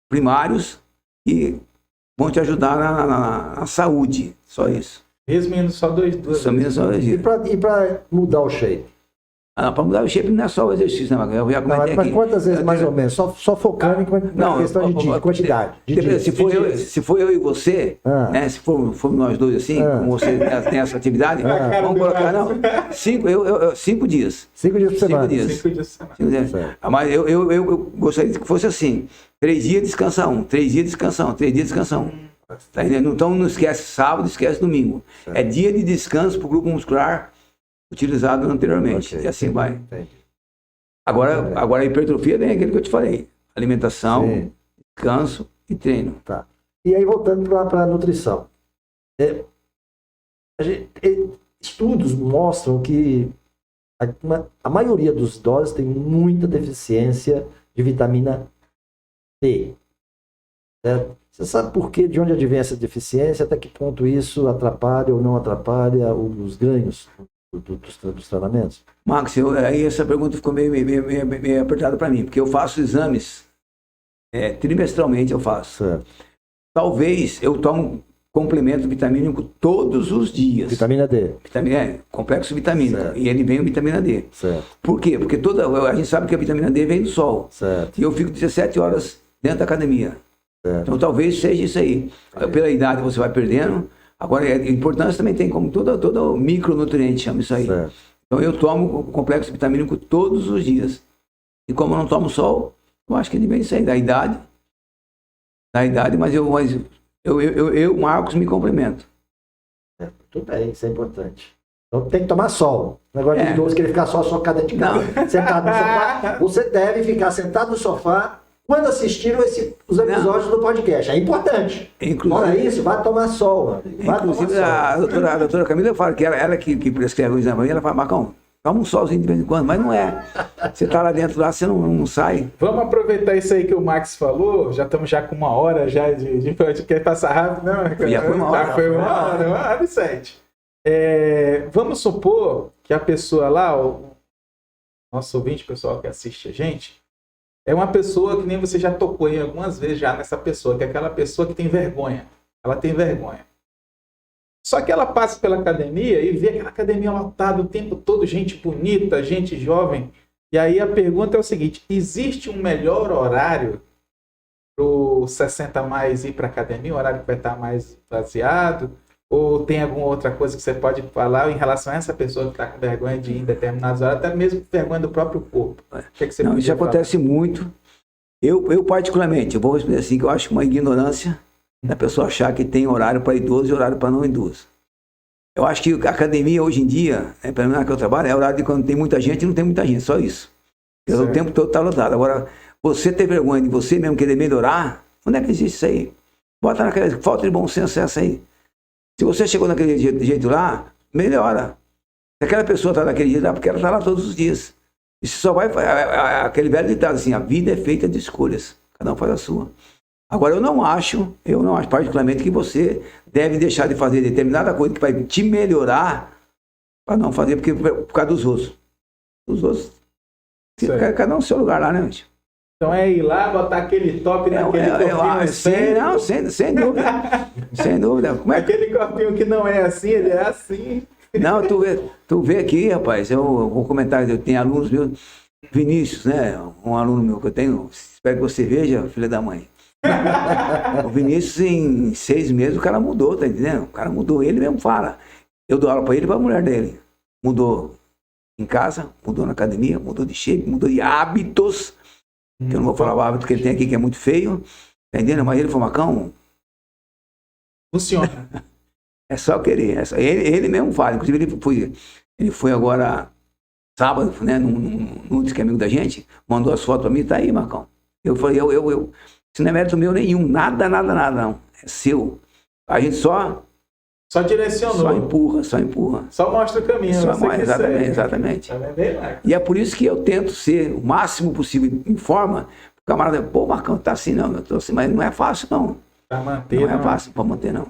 D: primários e vão te ajudar na saúde. Só isso.
C: Mesmo indo só 2
B: E para mudar o shape?
D: Para mudar o shape não é só o exercício, né? Eu já comentei
B: mas
D: aqui.
B: quantas vezes mais ou menos? Só focando na questão de quantidade.
D: Se for eu e você, né? Se for nós dois assim, como você tem essa atividade, vamos colocar, 5 dias.
B: 5 dias por semana.
C: 5 dias por semana.
D: Mas eu gostaria que fosse assim: 3 dias descansa 1, 3 dias descansa 1, 3 dias descansa 1. Tá entendendo? Então não esquece sábado, esquece domingo. Certo. É dia de descanso para o grupo muscular utilizado anteriormente. Okay. E assim vai. Entendi. Agora a hipertrofia vem aquele que eu te falei. Alimentação, descanso e treino.
B: Tá. E aí voltando para a nutrição. Estudos mostram que a maioria dos idosos tem muita deficiência de vitamina D. Certo? Você sabe por que, de onde advém essa deficiência, até que ponto isso atrapalha ou não atrapalha os ganhos dos tratamentos?
D: Marcos, aí essa pergunta ficou meio apertada para mim, porque eu faço exames, trimestralmente eu faço.
B: Certo.
D: Talvez eu tomo complemento vitamínico todos os dias.
B: Vitamina D.
D: Complexo vitamínico.
B: Certo.
D: E ele vem o vitamina D.
B: Certo.
D: Por quê? Porque a gente sabe que a vitamina D vem do sol.
B: Certo.
D: E eu fico 17 horas dentro da academia.
B: Certo.
D: Então talvez seja isso aí. Pela idade você vai perdendo. Agora, a importância também tem como todo micronutriente, chama isso aí.
B: Certo.
D: Então eu tomo o complexo vitamínico todos os dias. E como eu não tomo sol, eu acho que ele vem isso aí, da idade, mas eu Marcos, me complemento.
B: Tudo bem, isso é importante. Então tem que tomar sol. O negócio de idoso, querer ficar só cadê de casa, sentado no sofá. Você deve ficar sentado no sofá quando assistiram os episódios do podcast. É importante. Fora isso, vai tomar sol, meu amigo.
D: Inclusive, a doutora Camila fala que ela que prescreve o exame para mim, ela fala, Marcão, toma um solzinho de vez em quando, mas não é. Você tá lá dentro, lá, você não sai.
C: Vamos aproveitar isso aí que o Max falou. Já estamos já com 1 hora já de podcast. Passar rápido, não?
D: Já foi 1 hora.
C: Já foi 1 hora, 1 hora e 7. Vamos supor que a pessoa lá, o nosso ouvinte, pessoal que assiste a gente, é uma pessoa que nem você já tocou em algumas vezes já nessa pessoa, que é aquela pessoa que tem vergonha. Ela tem vergonha. Só que ela passa pela academia e vê aquela academia lotada o tempo todo, gente bonita, gente jovem. E aí a pergunta é o seguinte, existe um melhor horário para o 60 mais ir para a academia, um horário que vai estar mais baseado? Ou tem alguma outra coisa que você pode falar em relação a essa pessoa que está com vergonha de ir em determinadas horas, até mesmo vergonha do próprio corpo? Que você
D: não, isso acontece muito. Eu particularmente, eu vou responder assim, que eu acho uma ignorância da pessoa achar que tem horário para idoso e horário para não idoso. Eu acho que a academia hoje em dia, pelo menos que eu trabalho, é horário de quando tem muita gente e não tem muita gente, só isso. Porque o tempo todo está lotado. Agora, você ter vergonha de você mesmo querer melhorar, onde é que existe isso aí? Bota naquela falta de bom senso essa aí. Se você chegou naquele jeito lá, melhora. Se aquela pessoa está naquele jeito lá, porque ela está lá todos os dias. E se só vai... Aquele velho ditado assim, a vida é feita de escolhas. Cada um faz a sua. Agora, eu não acho particularmente que você deve deixar de fazer determinada coisa que vai te melhorar para não fazer, porque por causa dos outros. Os outros, cada um no seu lugar lá, né, gente?
C: Então é ir lá, botar aquele top naquele corpinho.
D: Não, sem dúvida. Sem dúvida. Como é que...
C: Aquele corpinho que não é assim, ele é assim.
D: Não, tu vê aqui, rapaz, eu vou comentar, eu tenho alunos meus, Vinícius, né, um aluno meu que eu tenho, espero que você veja, filha da mãe. O Vinícius, em 6 meses, o cara mudou, tá entendendo? O cara mudou, ele mesmo fala. Eu dou aula pra ele e pra mulher dele. Mudou em casa, mudou na academia, mudou de shape, mudou de hábitos. Que eu não vou falar o hábito que ele tem aqui, que é muito feio. Tá entendendo? Mas ele falou, Marcão...
C: Funciona.
D: É só querer. Ele mesmo fala. Inclusive, ele foi agora, sábado, né? Num que é amigo da gente, mandou as fotos pra mim, tá aí, Marcão. Eu falei, isso não é mérito meu nenhum. Nada, não. É seu. A gente só
C: direcionou.
D: Só empurra.
C: Só mostra o caminho.
D: Exatamente. E é por isso que eu tento ser o máximo possível em forma. O camarada, pô, Marcão, tá assim não, eu tô assim, mas não é fácil não.
C: Pra manter,
D: não é fácil pra manter não.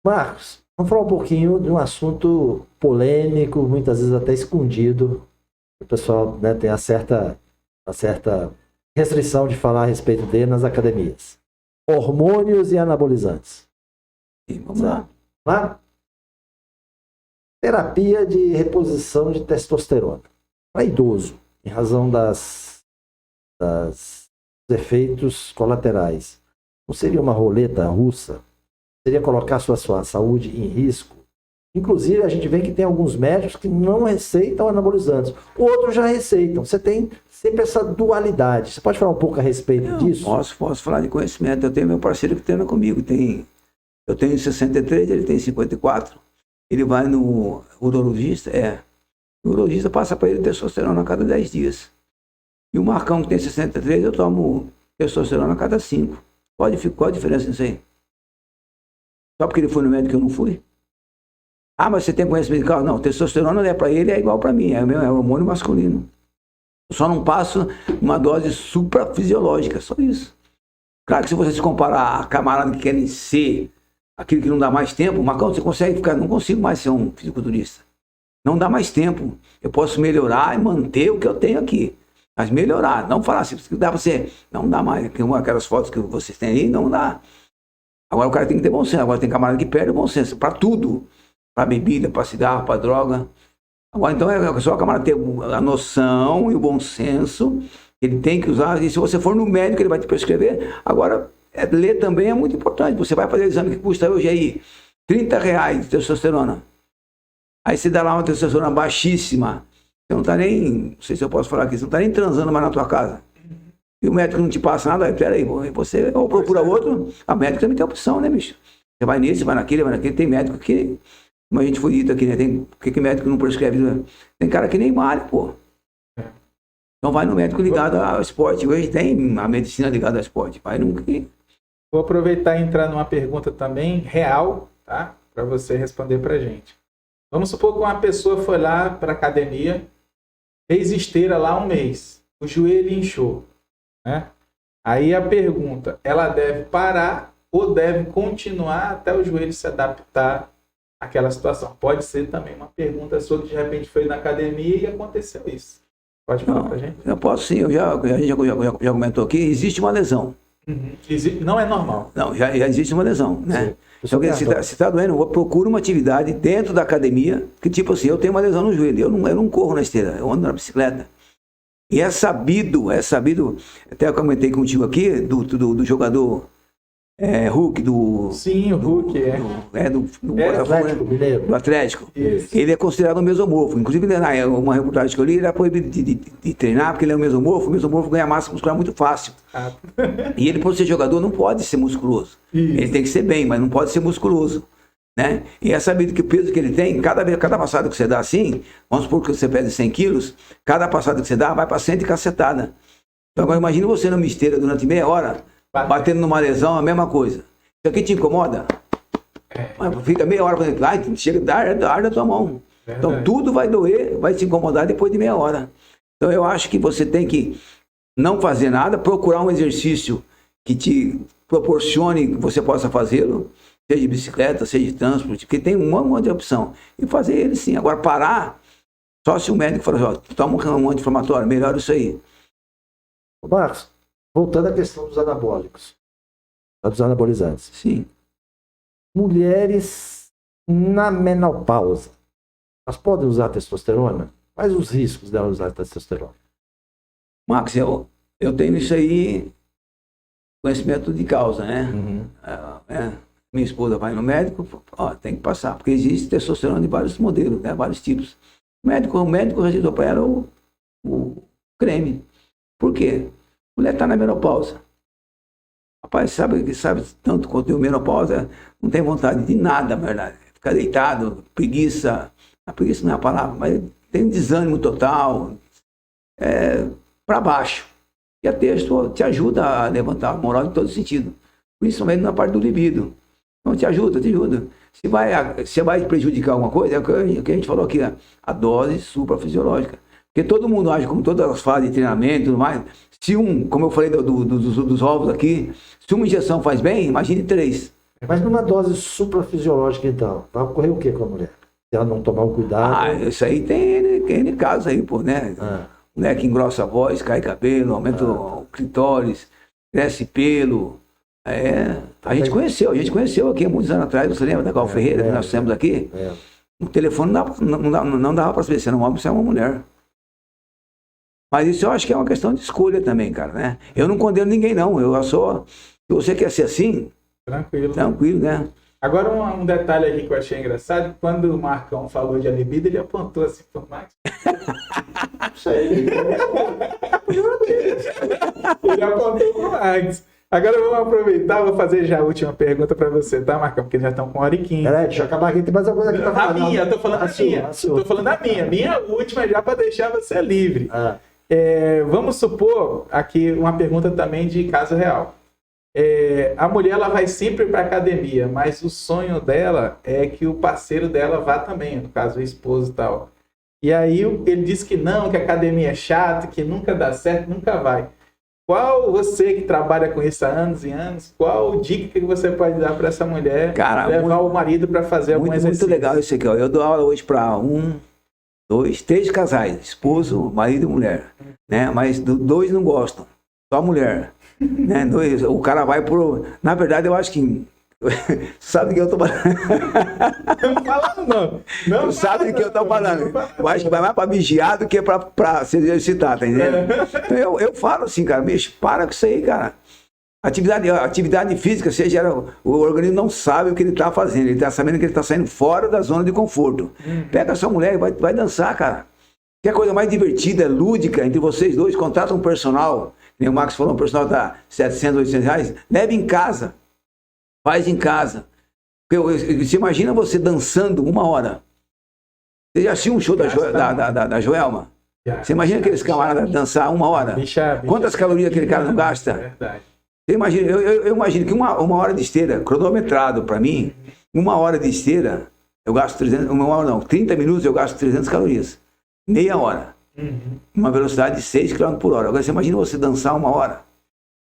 B: Marcos, vamos falar um pouquinho de um assunto polêmico, muitas vezes até escondido. O pessoal, né, tem uma certa restrição de falar a respeito dele nas academias. Hormônios e anabolizantes.
D: E vamos lá.
B: Terapia de reposição de testosterona para idoso, em razão dos efeitos colaterais. Não seria uma roleta russa? Seria colocar sua saúde em risco? Inclusive, a gente vê que tem alguns médicos que não receitam anabolizantes, outros já receitam. Você tem sempre essa dualidade. Você pode falar um pouco a respeito disso?
D: Posso falar de conhecimento. Eu tenho meu parceiro que treina comigo, eu tenho 63, ele tem 54. Ele vai no urologista, o urologista passa para ele testosterona a cada 10 dias. E o Marcão, que tem 63, eu tomo testosterona a cada 5. Qual a diferença nisso aí? Só porque ele foi no médico que eu não fui? Ah, mas você tem conhecimento de causa? Não, testosterona para ele é igual para mim, é hormônio masculino. Eu só não passo uma dose suprafisiológica, só isso. Claro que se você se comparar a camarada que querem ser aquilo que não dá mais tempo, Marcão, você consegue ficar, não consigo mais ser um fisiculturista. Não dá mais tempo. Eu posso melhorar e manter o que eu tenho aqui. Mas melhorar, não falar assim, dá pra você, não dá mais. Aquelas fotos que vocês têm aí, não dá. Agora o cara tem que ter bom senso. Agora tem camarada que perde o bom senso. Pra tudo. Pra bebida, pra cigarro, pra droga. Agora então é só o camarada ter a noção e o bom senso. Ele tem que usar. E se você for no médico, ele vai te prescrever. Agora, ler também é muito importante. Você vai fazer o exame que custa hoje aí R$30 de testosterona. Aí você dá lá uma testosterona baixíssima. Você não tá nem, não sei se eu posso falar aqui, você não tá nem transando mais na tua casa. E o médico não te passa nada, aí peraí, você ou procura outro, a médico também tem opção, né, bicho? Você vai nesse, vai naquele, tem médico que, como a gente foi dito aqui, né, por que médico não prescreve? Né? Tem cara que nem malha, pô. Então vai no médico ligado ao esporte, hoje tem a medicina ligada ao esporte, vai nunca.
C: Vou aproveitar e entrar numa pergunta também real, tá? Para você responder pra gente. Vamos supor que uma pessoa foi lá para academia, fez esteira lá 1 mês, o joelho inchou, né? Aí a pergunta, ela deve parar ou deve continuar até o joelho se adaptar àquela situação? Pode ser também uma pergunta sua que de repente foi na academia e aconteceu isso. Pode falar pra gente?
D: Eu posso sim, a gente já comentou aqui, existe uma lesão.
C: Uhum. Não é normal.
D: Não, já existe uma lesão, né? Então, se está doendo, procura uma atividade dentro da academia, que tipo assim, eu tenho uma lesão no joelho, eu não corro na esteira, eu ando na bicicleta. E é sabido, até eu comentei contigo aqui, do jogador Hulk,
C: Sim, o Hulk,
D: do Atlético.
C: Isso.
D: Ele é considerado um mesomorfo. Inclusive, uma reportagem que eu li, ele é proibido de treinar, porque ele é um mesomorfo. O mesomorfo ganha massa muscular muito fácil. E ele, por ser jogador, não pode ser musculoso.
C: Isso.
D: Ele tem que ser bem, mas não pode ser musculoso. Né? E é sabido que o peso que ele tem, cada passada que você dá assim, vamos supor que você pesa 100 quilos, cada passada que você dá vai para 100 e cacetada. Então agora imagina você numa esteira durante meia hora, batendo numa lesão, a mesma coisa. Isso aqui te incomoda? Mas fica meia hora fazendo aquilo, chega da ar da tua mão.
C: Verdade.
D: Então tudo vai doer, vai te incomodar depois de meia hora. Então eu acho que você tem que não fazer nada, procurar um exercício que te proporcione que você possa fazê-lo, seja de bicicleta, seja de transporte, porque tem um monte de opção. E fazer ele sim. Agora parar, só se o médico falar, ó, toma um anti-inflamatório, melhora isso aí.
B: Marcos, voltando à questão dos anabólicos, dos anabolizantes.
D: Sim.
B: Mulheres na menopausa, elas podem usar testosterona? Quais os riscos delas usar testosterona?
D: Max, eu tenho isso aí, conhecimento de causa, né?
B: Uhum.
D: Minha esposa vai no médico, ó, tem que passar, porque existe testosterona de vários modelos, né? Vários tipos. O médico receitou para ela o creme. Por quê? A mulher está na menopausa. Rapaz, sabe tanto quanto tem menopausa, não tem vontade de nada, na verdade. Ficar deitado, preguiça. A preguiça não é a palavra, mas tem um desânimo total, para baixo. E a texto te ajuda a levantar a moral em todo sentido, principalmente na parte do libido. Então te ajuda. Se vai prejudicar alguma coisa, é o que a gente falou aqui, a dose suprafisiológica. Porque todo mundo age como todas as fases de treinamento e tudo mais. Se como eu falei dos ovos aqui, se uma injeção faz bem, imagine 3.
B: Mas numa dose suprafisiológica, então, vai ocorrer o que com a mulher? Se ela não tomar um cuidado...
D: Isso aí tem N casos aí, pô, né? Mulher que engrossa a voz, cai cabelo, aumenta o clitóris, cresce pelo. A gente conheceu aqui há muitos anos atrás, você lembra da Gal Ferreira, que nós fizemos aqui? No telefone não dava para saber se era um homem ou se era uma mulher. Mas isso eu acho que é uma questão de escolha também, cara, né? Eu não condeno ninguém, não. Se você quer ser assim, tranquilo, né?
C: Agora um detalhe aqui que eu achei engraçado, quando o Marcão falou de libido, ele apontou assim pro Max.
B: Isso aí.
C: Ele apontou pro Max. Agora vamos aproveitar, vou fazer já a última pergunta para você, tá, Marcão? Porque já estão com 1h15.
B: Peraí, deixa eu acabar aqui, tem mais alguma coisa aqui pra falar.
C: Eu tô falando da minha. Tô falando da minha. Minha última já para deixar você livre. Vamos supor aqui uma pergunta também de caso real. A mulher ela vai sempre para academia, mas o sonho dela é que o parceiro dela vá também, no caso o esposo e tal. E aí ele disse que não, que a academia é chata, que nunca dá certo, nunca vai. Qual você que trabalha com isso há anos e anos, qual dica que você pode dar para essa mulher levar o marido para fazer algum exercício?
D: Muito legal isso aqui, ó. Eu dou aula hoje para 1, 2, 3 casais, esposo, marido e mulher, né? Mas 2 não gostam, só a mulher, né? O cara vai por... Na verdade, eu acho que... Sabe o que eu tô falando?
C: Não fala não. Não
D: sabe o que eu tô falando. Eu acho que vai mais pra vigiar do que pra se exercitar, tá entendendo? Então eu falo assim, cara, bicho, para com isso aí, cara. Atividade física, o organismo não sabe o que ele tá fazendo. Ele tá sabendo que ele tá saindo fora da zona de conforto. Pega a sua mulher e vai dançar, cara. Que a coisa mais divertida, lúdica, entre vocês dois, contrata um personal. Nem o Max falou, um personal tá 700, 800 reais. Leve em casa. Faz em casa. Você imagina você dançando 1 hora. Você já assistiu um show da Joelma? Você imagina aqueles camaradas dançar 1 hora? Quantas calorias aquele cara não gasta?
C: Verdade.
D: Você imagina, eu imagino que uma hora de esteira, cronometrado para mim, 1 hora de esteira, eu gasto 300, 1 hora não, 30 minutos eu gasto 300 calorias. Meia hora. Uma velocidade de 6 km por hora. Agora você imagina você dançar 1 hora.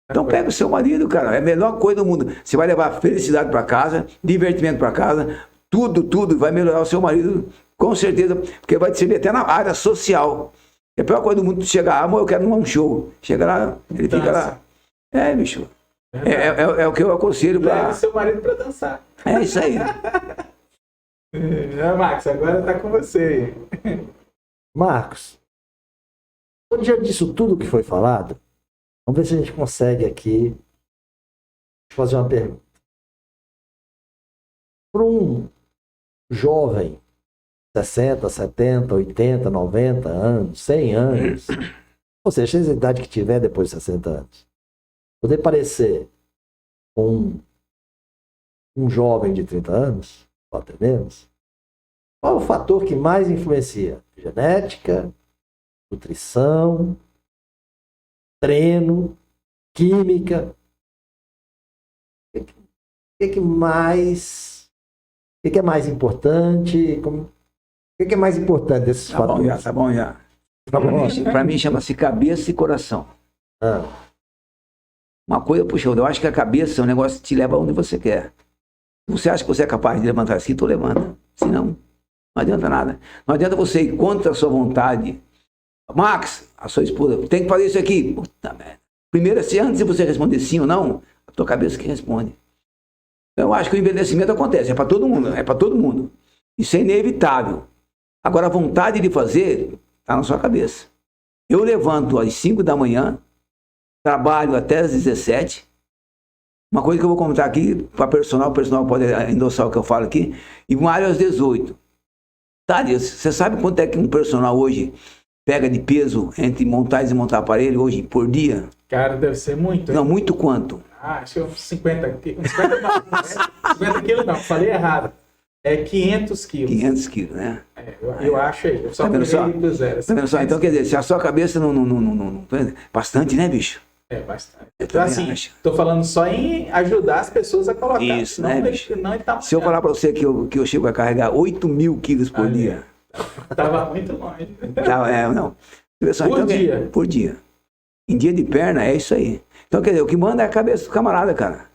D: Então pega o seu marido, cara, é a melhor coisa do mundo. Você vai levar felicidade para casa, divertimento para casa, tudo vai melhorar o seu marido, com certeza, porque vai te servir até na área social. É a pior coisa do mundo chegar, amor, eu quero ir num show. Chega lá, ele fica lá. Bicho, é o que eu aconselho para...
C: Leve seu marido para dançar.
D: É isso aí.
C: Max, agora tá com você.
B: Marcos, diante disso tudo que foi falado, vamos ver se a gente consegue aqui fazer uma pergunta. Para um jovem, 60, 70, 80, 90 anos, 100 anos, ou seja, a idade que tiver depois de 60 anos, poder parecer com um jovem de 30 anos, ou até menos, qual é o fator que mais influencia? Genética, nutrição, treino, química. O que é mais importante? O que é mais importante desses fatores?
D: Tá bom já. Para mim chama-se cabeça e coração. Uma coisa puxa outra. Eu acho que a cabeça é um negócio que te leva onde você quer. Você acha que você é capaz de levantar assim, tu levanta. Senão, não adianta nada. Não adianta você ir contra a sua vontade. Max, a sua esposa, tem que fazer isso aqui. Puta merda. Primeiro, antes de você responder sim ou não, a tua cabeça que responde. Eu acho que o envelhecimento acontece, é para todo mundo, Isso é inevitável. Agora, a vontade de fazer está na sua cabeça. Eu levanto às 5 da manhã, trabalho até às 17. Uma coisa que eu vou comentar aqui, para o personal pode endossar o que eu falo aqui, e malho às 18. Thales, você sabe quanto é que um personal hoje pega de peso entre montar e desmontar aparelho hoje por dia?
C: Cara, deve ser muito.
D: Não, muito quanto?
C: Acho que 50 quilos. 50 quilos não, falei errado. É 500 quilos.
D: 500 quilos, né?
C: Eu acho aí. Eu só
D: vendo só?
C: Do zero.
D: Tá vendo só? Então, quer dizer, se a sua cabeça não... Bastante, né, bicho?
C: Bastante.
D: Eu
C: Então, assim, tô falando só em ajudar as pessoas a colocar.
D: Isso, né, bicho?
C: Tá
D: se eu falar pra você que eu chego a carregar 8.000 quilos por dia...
C: Tava muito longe.
D: Não. Por dia. Em dia de perna, é isso aí. Então, quer dizer, o que manda é a cabeça do camarada, cara.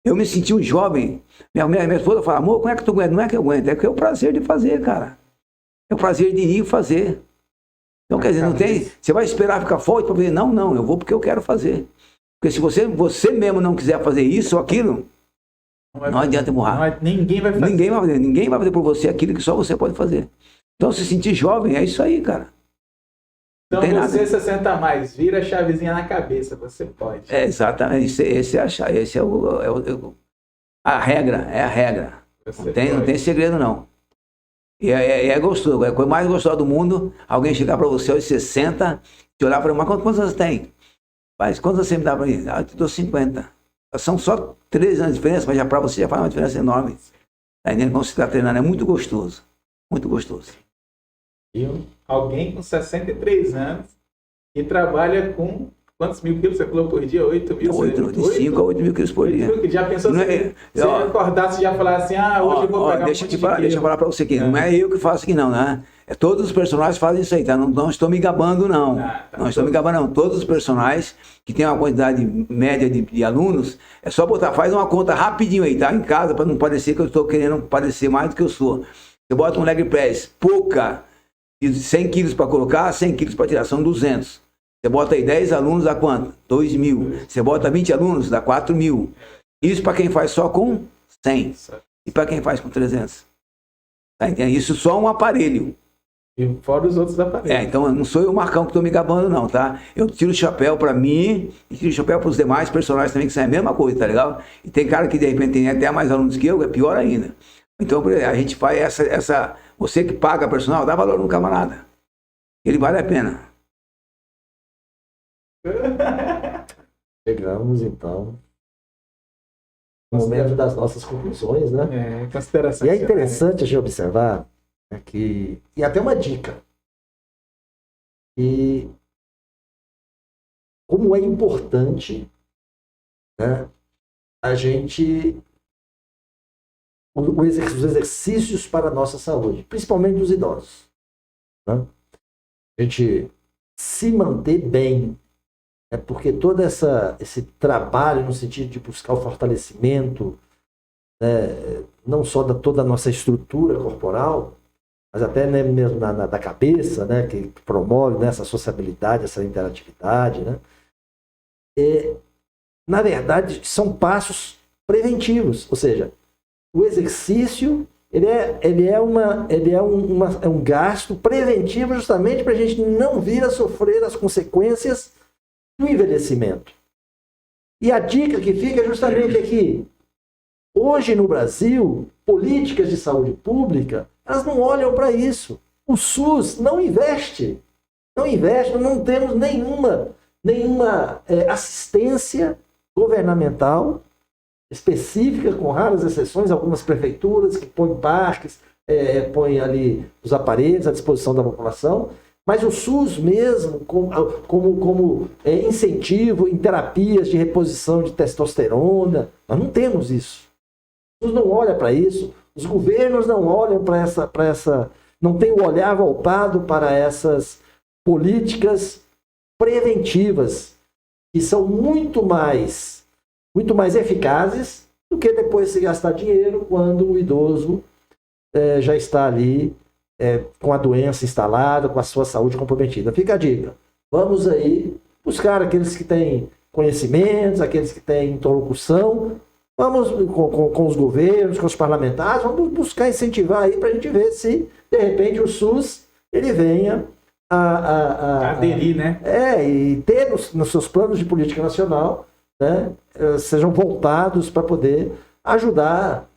D: Eu me senti um jovem. Minha esposa fala, amor, como é que tu aguenta? Não é que eu aguento, é que é o prazer de fazer, cara. É o prazer de ir fazer. Então, quer dizer, não tem... Você vai esperar ficar forte para fazer? Não, eu vou porque eu quero fazer. Porque se você mesmo não quiser fazer isso ou aquilo, não adianta empurrar.
C: Ninguém vai fazer.
D: Ninguém vai fazer por você aquilo que só você pode fazer. Então, se sentir jovem, é isso aí, cara.
C: Então, você 60 a mais, vira a chavezinha na cabeça, você pode.
D: Exatamente, esse é a regra, é a regra. Não tem segredo, não. E é gostoso, é a coisa mais gostosa do mundo, alguém chegar para você aos 60, te olhar para mim, mas quantos anos você tem? Mas quantos você me dá para mim? Eu te dou 50. São só 3 anos de diferença, mas já para você já faz uma diferença enorme. Tá entendendo? Quando você está treinando, é muito gostoso. Muito gostoso.
C: E alguém com 63 anos e trabalha com quantos mil quilos você falou por dia? 8 mil?
D: De 5 a 8 mil quilos por dia.
C: Já pensou se acordasse e já falasse assim, hoje eu vou pegar
D: deixa eu falar para você aqui, não é eu que faço aqui não, né? Todos os personagens fazem isso aí, tá? Não estou me gabando, não. Não estou me gabando, não. Todos os personagens que tem uma quantidade média de alunos, é só botar, faz uma conta rapidinho aí, tá? Em casa, para não parecer que eu estou querendo parecer mais do que eu sou. Você bota um leg press, pouca, de 100 quilos para colocar, 100 quilos para tirar, são 200. Você bota aí 10 alunos, dá quanto? 2.000. Você bota 20 alunos, dá 4.000. Isso para quem faz só com 100. E para quem faz com 300. Tá entendendo? Isso só um aparelho.
C: E fora os outros aparelhos.
D: Então não sou eu, Marcão, que estou me gabando, não, tá? Eu tiro o chapéu para mim e tiro o chapéu para os demais personagens também, que são a mesma coisa, tá legal? E tem cara que de repente tem até mais alunos que eu, é pior ainda. Então, por exemplo, a gente faz essa... Você que paga personal, dá valor no camarada. Ele vale a pena.
B: Chegamos, então, no momento das nossas conclusões, né?
C: Consideração.
B: E é interessante a gente observar que... E até uma dica. E como é importante, né, a gente... Os exercícios para a nossa saúde, principalmente dos idosos. Né? A gente se manter bem, porque todo esse trabalho no sentido de buscar o fortalecimento, né, não só da toda a nossa estrutura corporal, mas até, né, mesmo da cabeça, né, que promove, né, essa sociabilidade, essa interatividade, né, na verdade, são passos preventivos, ou seja, o exercício é um gasto preventivo justamente para a gente não vir a sofrer as consequências do envelhecimento. E a dica que fica é justamente aqui. Hoje no Brasil, políticas de saúde pública, elas não olham para isso. O SUS não investe. Não temos nenhuma assistência governamental específica, com raras exceções, algumas prefeituras que põem parques, põem ali os aparelhos à disposição da população, mas o SUS mesmo, como incentivo em terapias de reposição de testosterona, nós não temos isso. O SUS não olha para isso, os governos não olham para essa, não tem o olhar voltado para essas políticas preventivas, que são muito mais eficazes do que depois se gastar dinheiro quando o idoso já está ali com a doença instalada, com a sua saúde comprometida. Fica a dica. Vamos aí buscar aqueles que têm conhecimentos, aqueles que têm interlocução, vamos com os governos, com os parlamentares, vamos buscar incentivar aí para a gente ver se, de repente, o SUS ele venha a
C: aderir, né?
B: E ter nos seus planos de política nacional, né, sejam voltados para poder ajudar,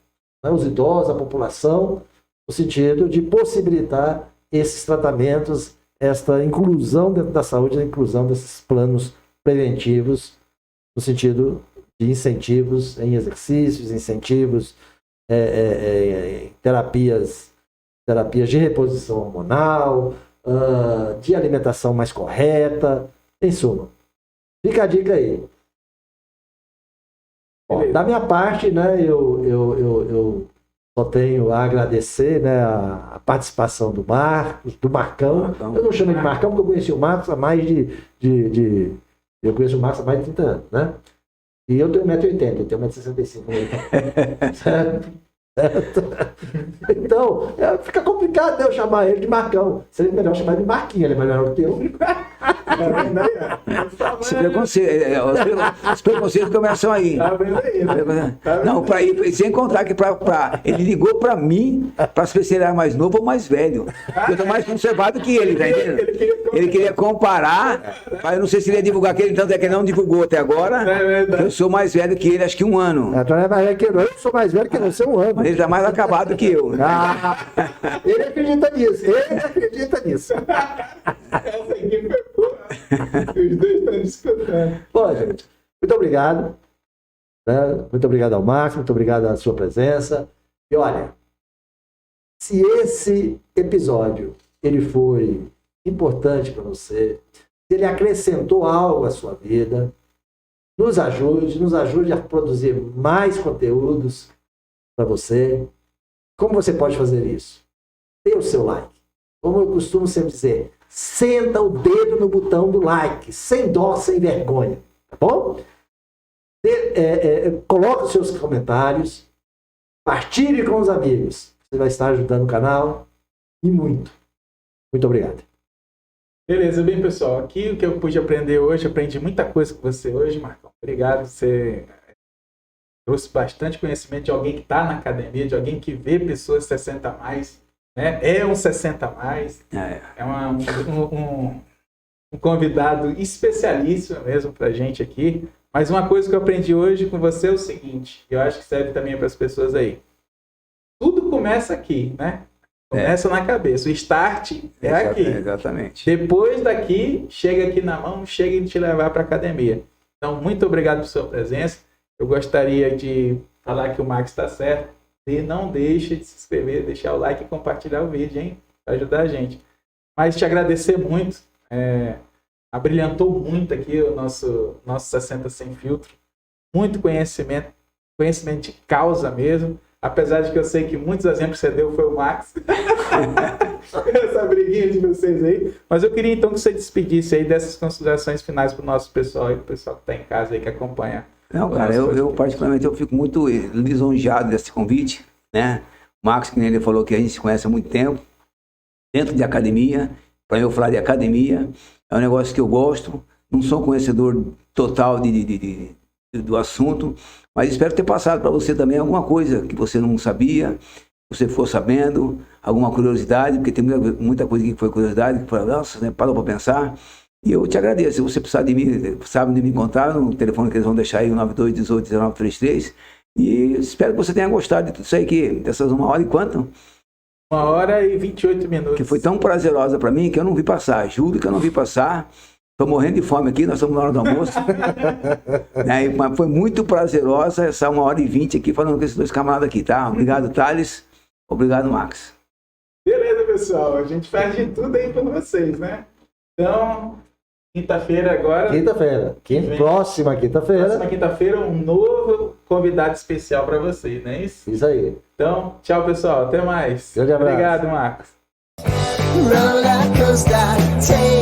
B: né, os idosos, a população, no sentido de possibilitar esses tratamentos, esta inclusão dentro da saúde, a inclusão desses planos preventivos, no sentido de incentivos em exercícios, incentivos em terapias de reposição hormonal, de alimentação mais correta, em suma. Fica a dica aí. Bom, da minha parte, né, eu só tenho a agradecer, né, a participação do Marcão. Eu não chamo de Marcão porque eu conheci o Marcos há mais eu conheço o Marcos há mais de 30 anos, né? E eu tenho 1,80m, eu tenho 1,65m. Certo? Então, fica complicado, né, eu chamar ele de Marcão. Seria melhor chamar ele de Marquinhos, ele é melhor do que eu.
D: Os preconceitos começam aí.
C: Tá vendo aí, né?
D: Não, sem contar que ele ligou para mim para saber se ele era mais novo ou mais velho. Eu tô mais conservado que ele, tá entendendo? Ele queria comparar, mas eu não sei se ele ia divulgar aquele, tanto é que ele não divulgou até agora. Eu sou mais velho que ele, acho que 1 ano.
B: Eu sou mais velho que você 1 ano.
D: Ele tá mais acabado que eu.
B: Ele acredita nisso.
C: Essa aqui foi boa. Os dois estão discutindo.
B: Bom, gente, muito obrigado. Né? Muito obrigado ao Marcos, muito obrigado à sua presença. E olha, se esse episódio ele foi importante para você, se ele acrescentou algo à sua vida, nos ajude a produzir mais conteúdos para você. Como você pode fazer isso? Dê o seu like. como eu costumo sempre dizer, senta o dedo no botão do like, sem dó, sem vergonha, tá bom? Coloque os seus comentários, partilhe com os amigos. Você vai estar ajudando o canal e muito. Muito obrigado.
C: Beleza, bem, pessoal. Aqui o que eu pude aprender hoje, aprendi muita coisa com você hoje, Marcão. Obrigado, você trouxe bastante conhecimento de alguém que está na academia, de alguém que vê pessoas 60 a mais, né? É um 60 a mais. É um convidado especialíssimo mesmo para a gente aqui. Mas uma coisa que eu aprendi hoje com você é o seguinte, e eu acho que serve também para as pessoas aí. Tudo começa aqui, né? Começa na cabeça. O start é aqui.
D: Exatamente.
C: Depois daqui, chega aqui na mão, chega e te levar para a academia. Então, muito obrigado por sua presença. Eu gostaria de falar que o Max está certo. E não deixe de se inscrever, deixar o like e compartilhar o vídeo, hein? Para ajudar a gente. Mas te agradecer muito. Abrilhantou muito aqui o nosso 60 Sem Filtro. Muito conhecimento de causa mesmo. Apesar de que eu sei que muitos exemplos que você deu foi o Max. Essa briguinha de vocês aí. Mas eu queria então que você despedisse aí dessas considerações finais para o nosso pessoal e para o pessoal que está em casa aí, que acompanha.
D: Não, cara, eu particularmente eu fico muito lisonjeado desse convite, né? O Max, que nem ele falou que a gente se conhece há muito tempo, dentro de academia. Para eu falar de academia, é um negócio que eu gosto. Não sou conhecedor total do assunto, mas espero ter passado para você também alguma coisa que você não sabia, você for sabendo, alguma curiosidade, porque tem muita coisa aqui que foi curiosidade, que foi, nossa, né, parou para pensar. E eu te agradeço. Se você precisar de mim, sabe de me encontrar no telefone que eles vão deixar aí, o 92181933. E espero que você tenha gostado de tudo isso aí, dessas 1 hora e quanto?
C: 1h28.
D: Que foi tão prazerosa para mim que eu não vi passar. Juro que eu não vi passar. Estou morrendo de fome aqui, nós estamos na hora do almoço. Mas foi muito prazerosa essa 1h20 aqui falando com esses dois camaradas aqui, tá? Obrigado, Thales. Obrigado, Max.
C: Beleza, pessoal. A gente faz de tudo aí para vocês, né? Então, quinta-feira agora.
B: Próxima quinta-feira.
C: Próxima quinta-feira, um novo convidado especial para vocês, não é isso?
B: Isso aí.
C: Então, tchau, pessoal. Até mais.
B: Grande abraço.
C: Obrigado, Marcos.
A: Roller coaster, take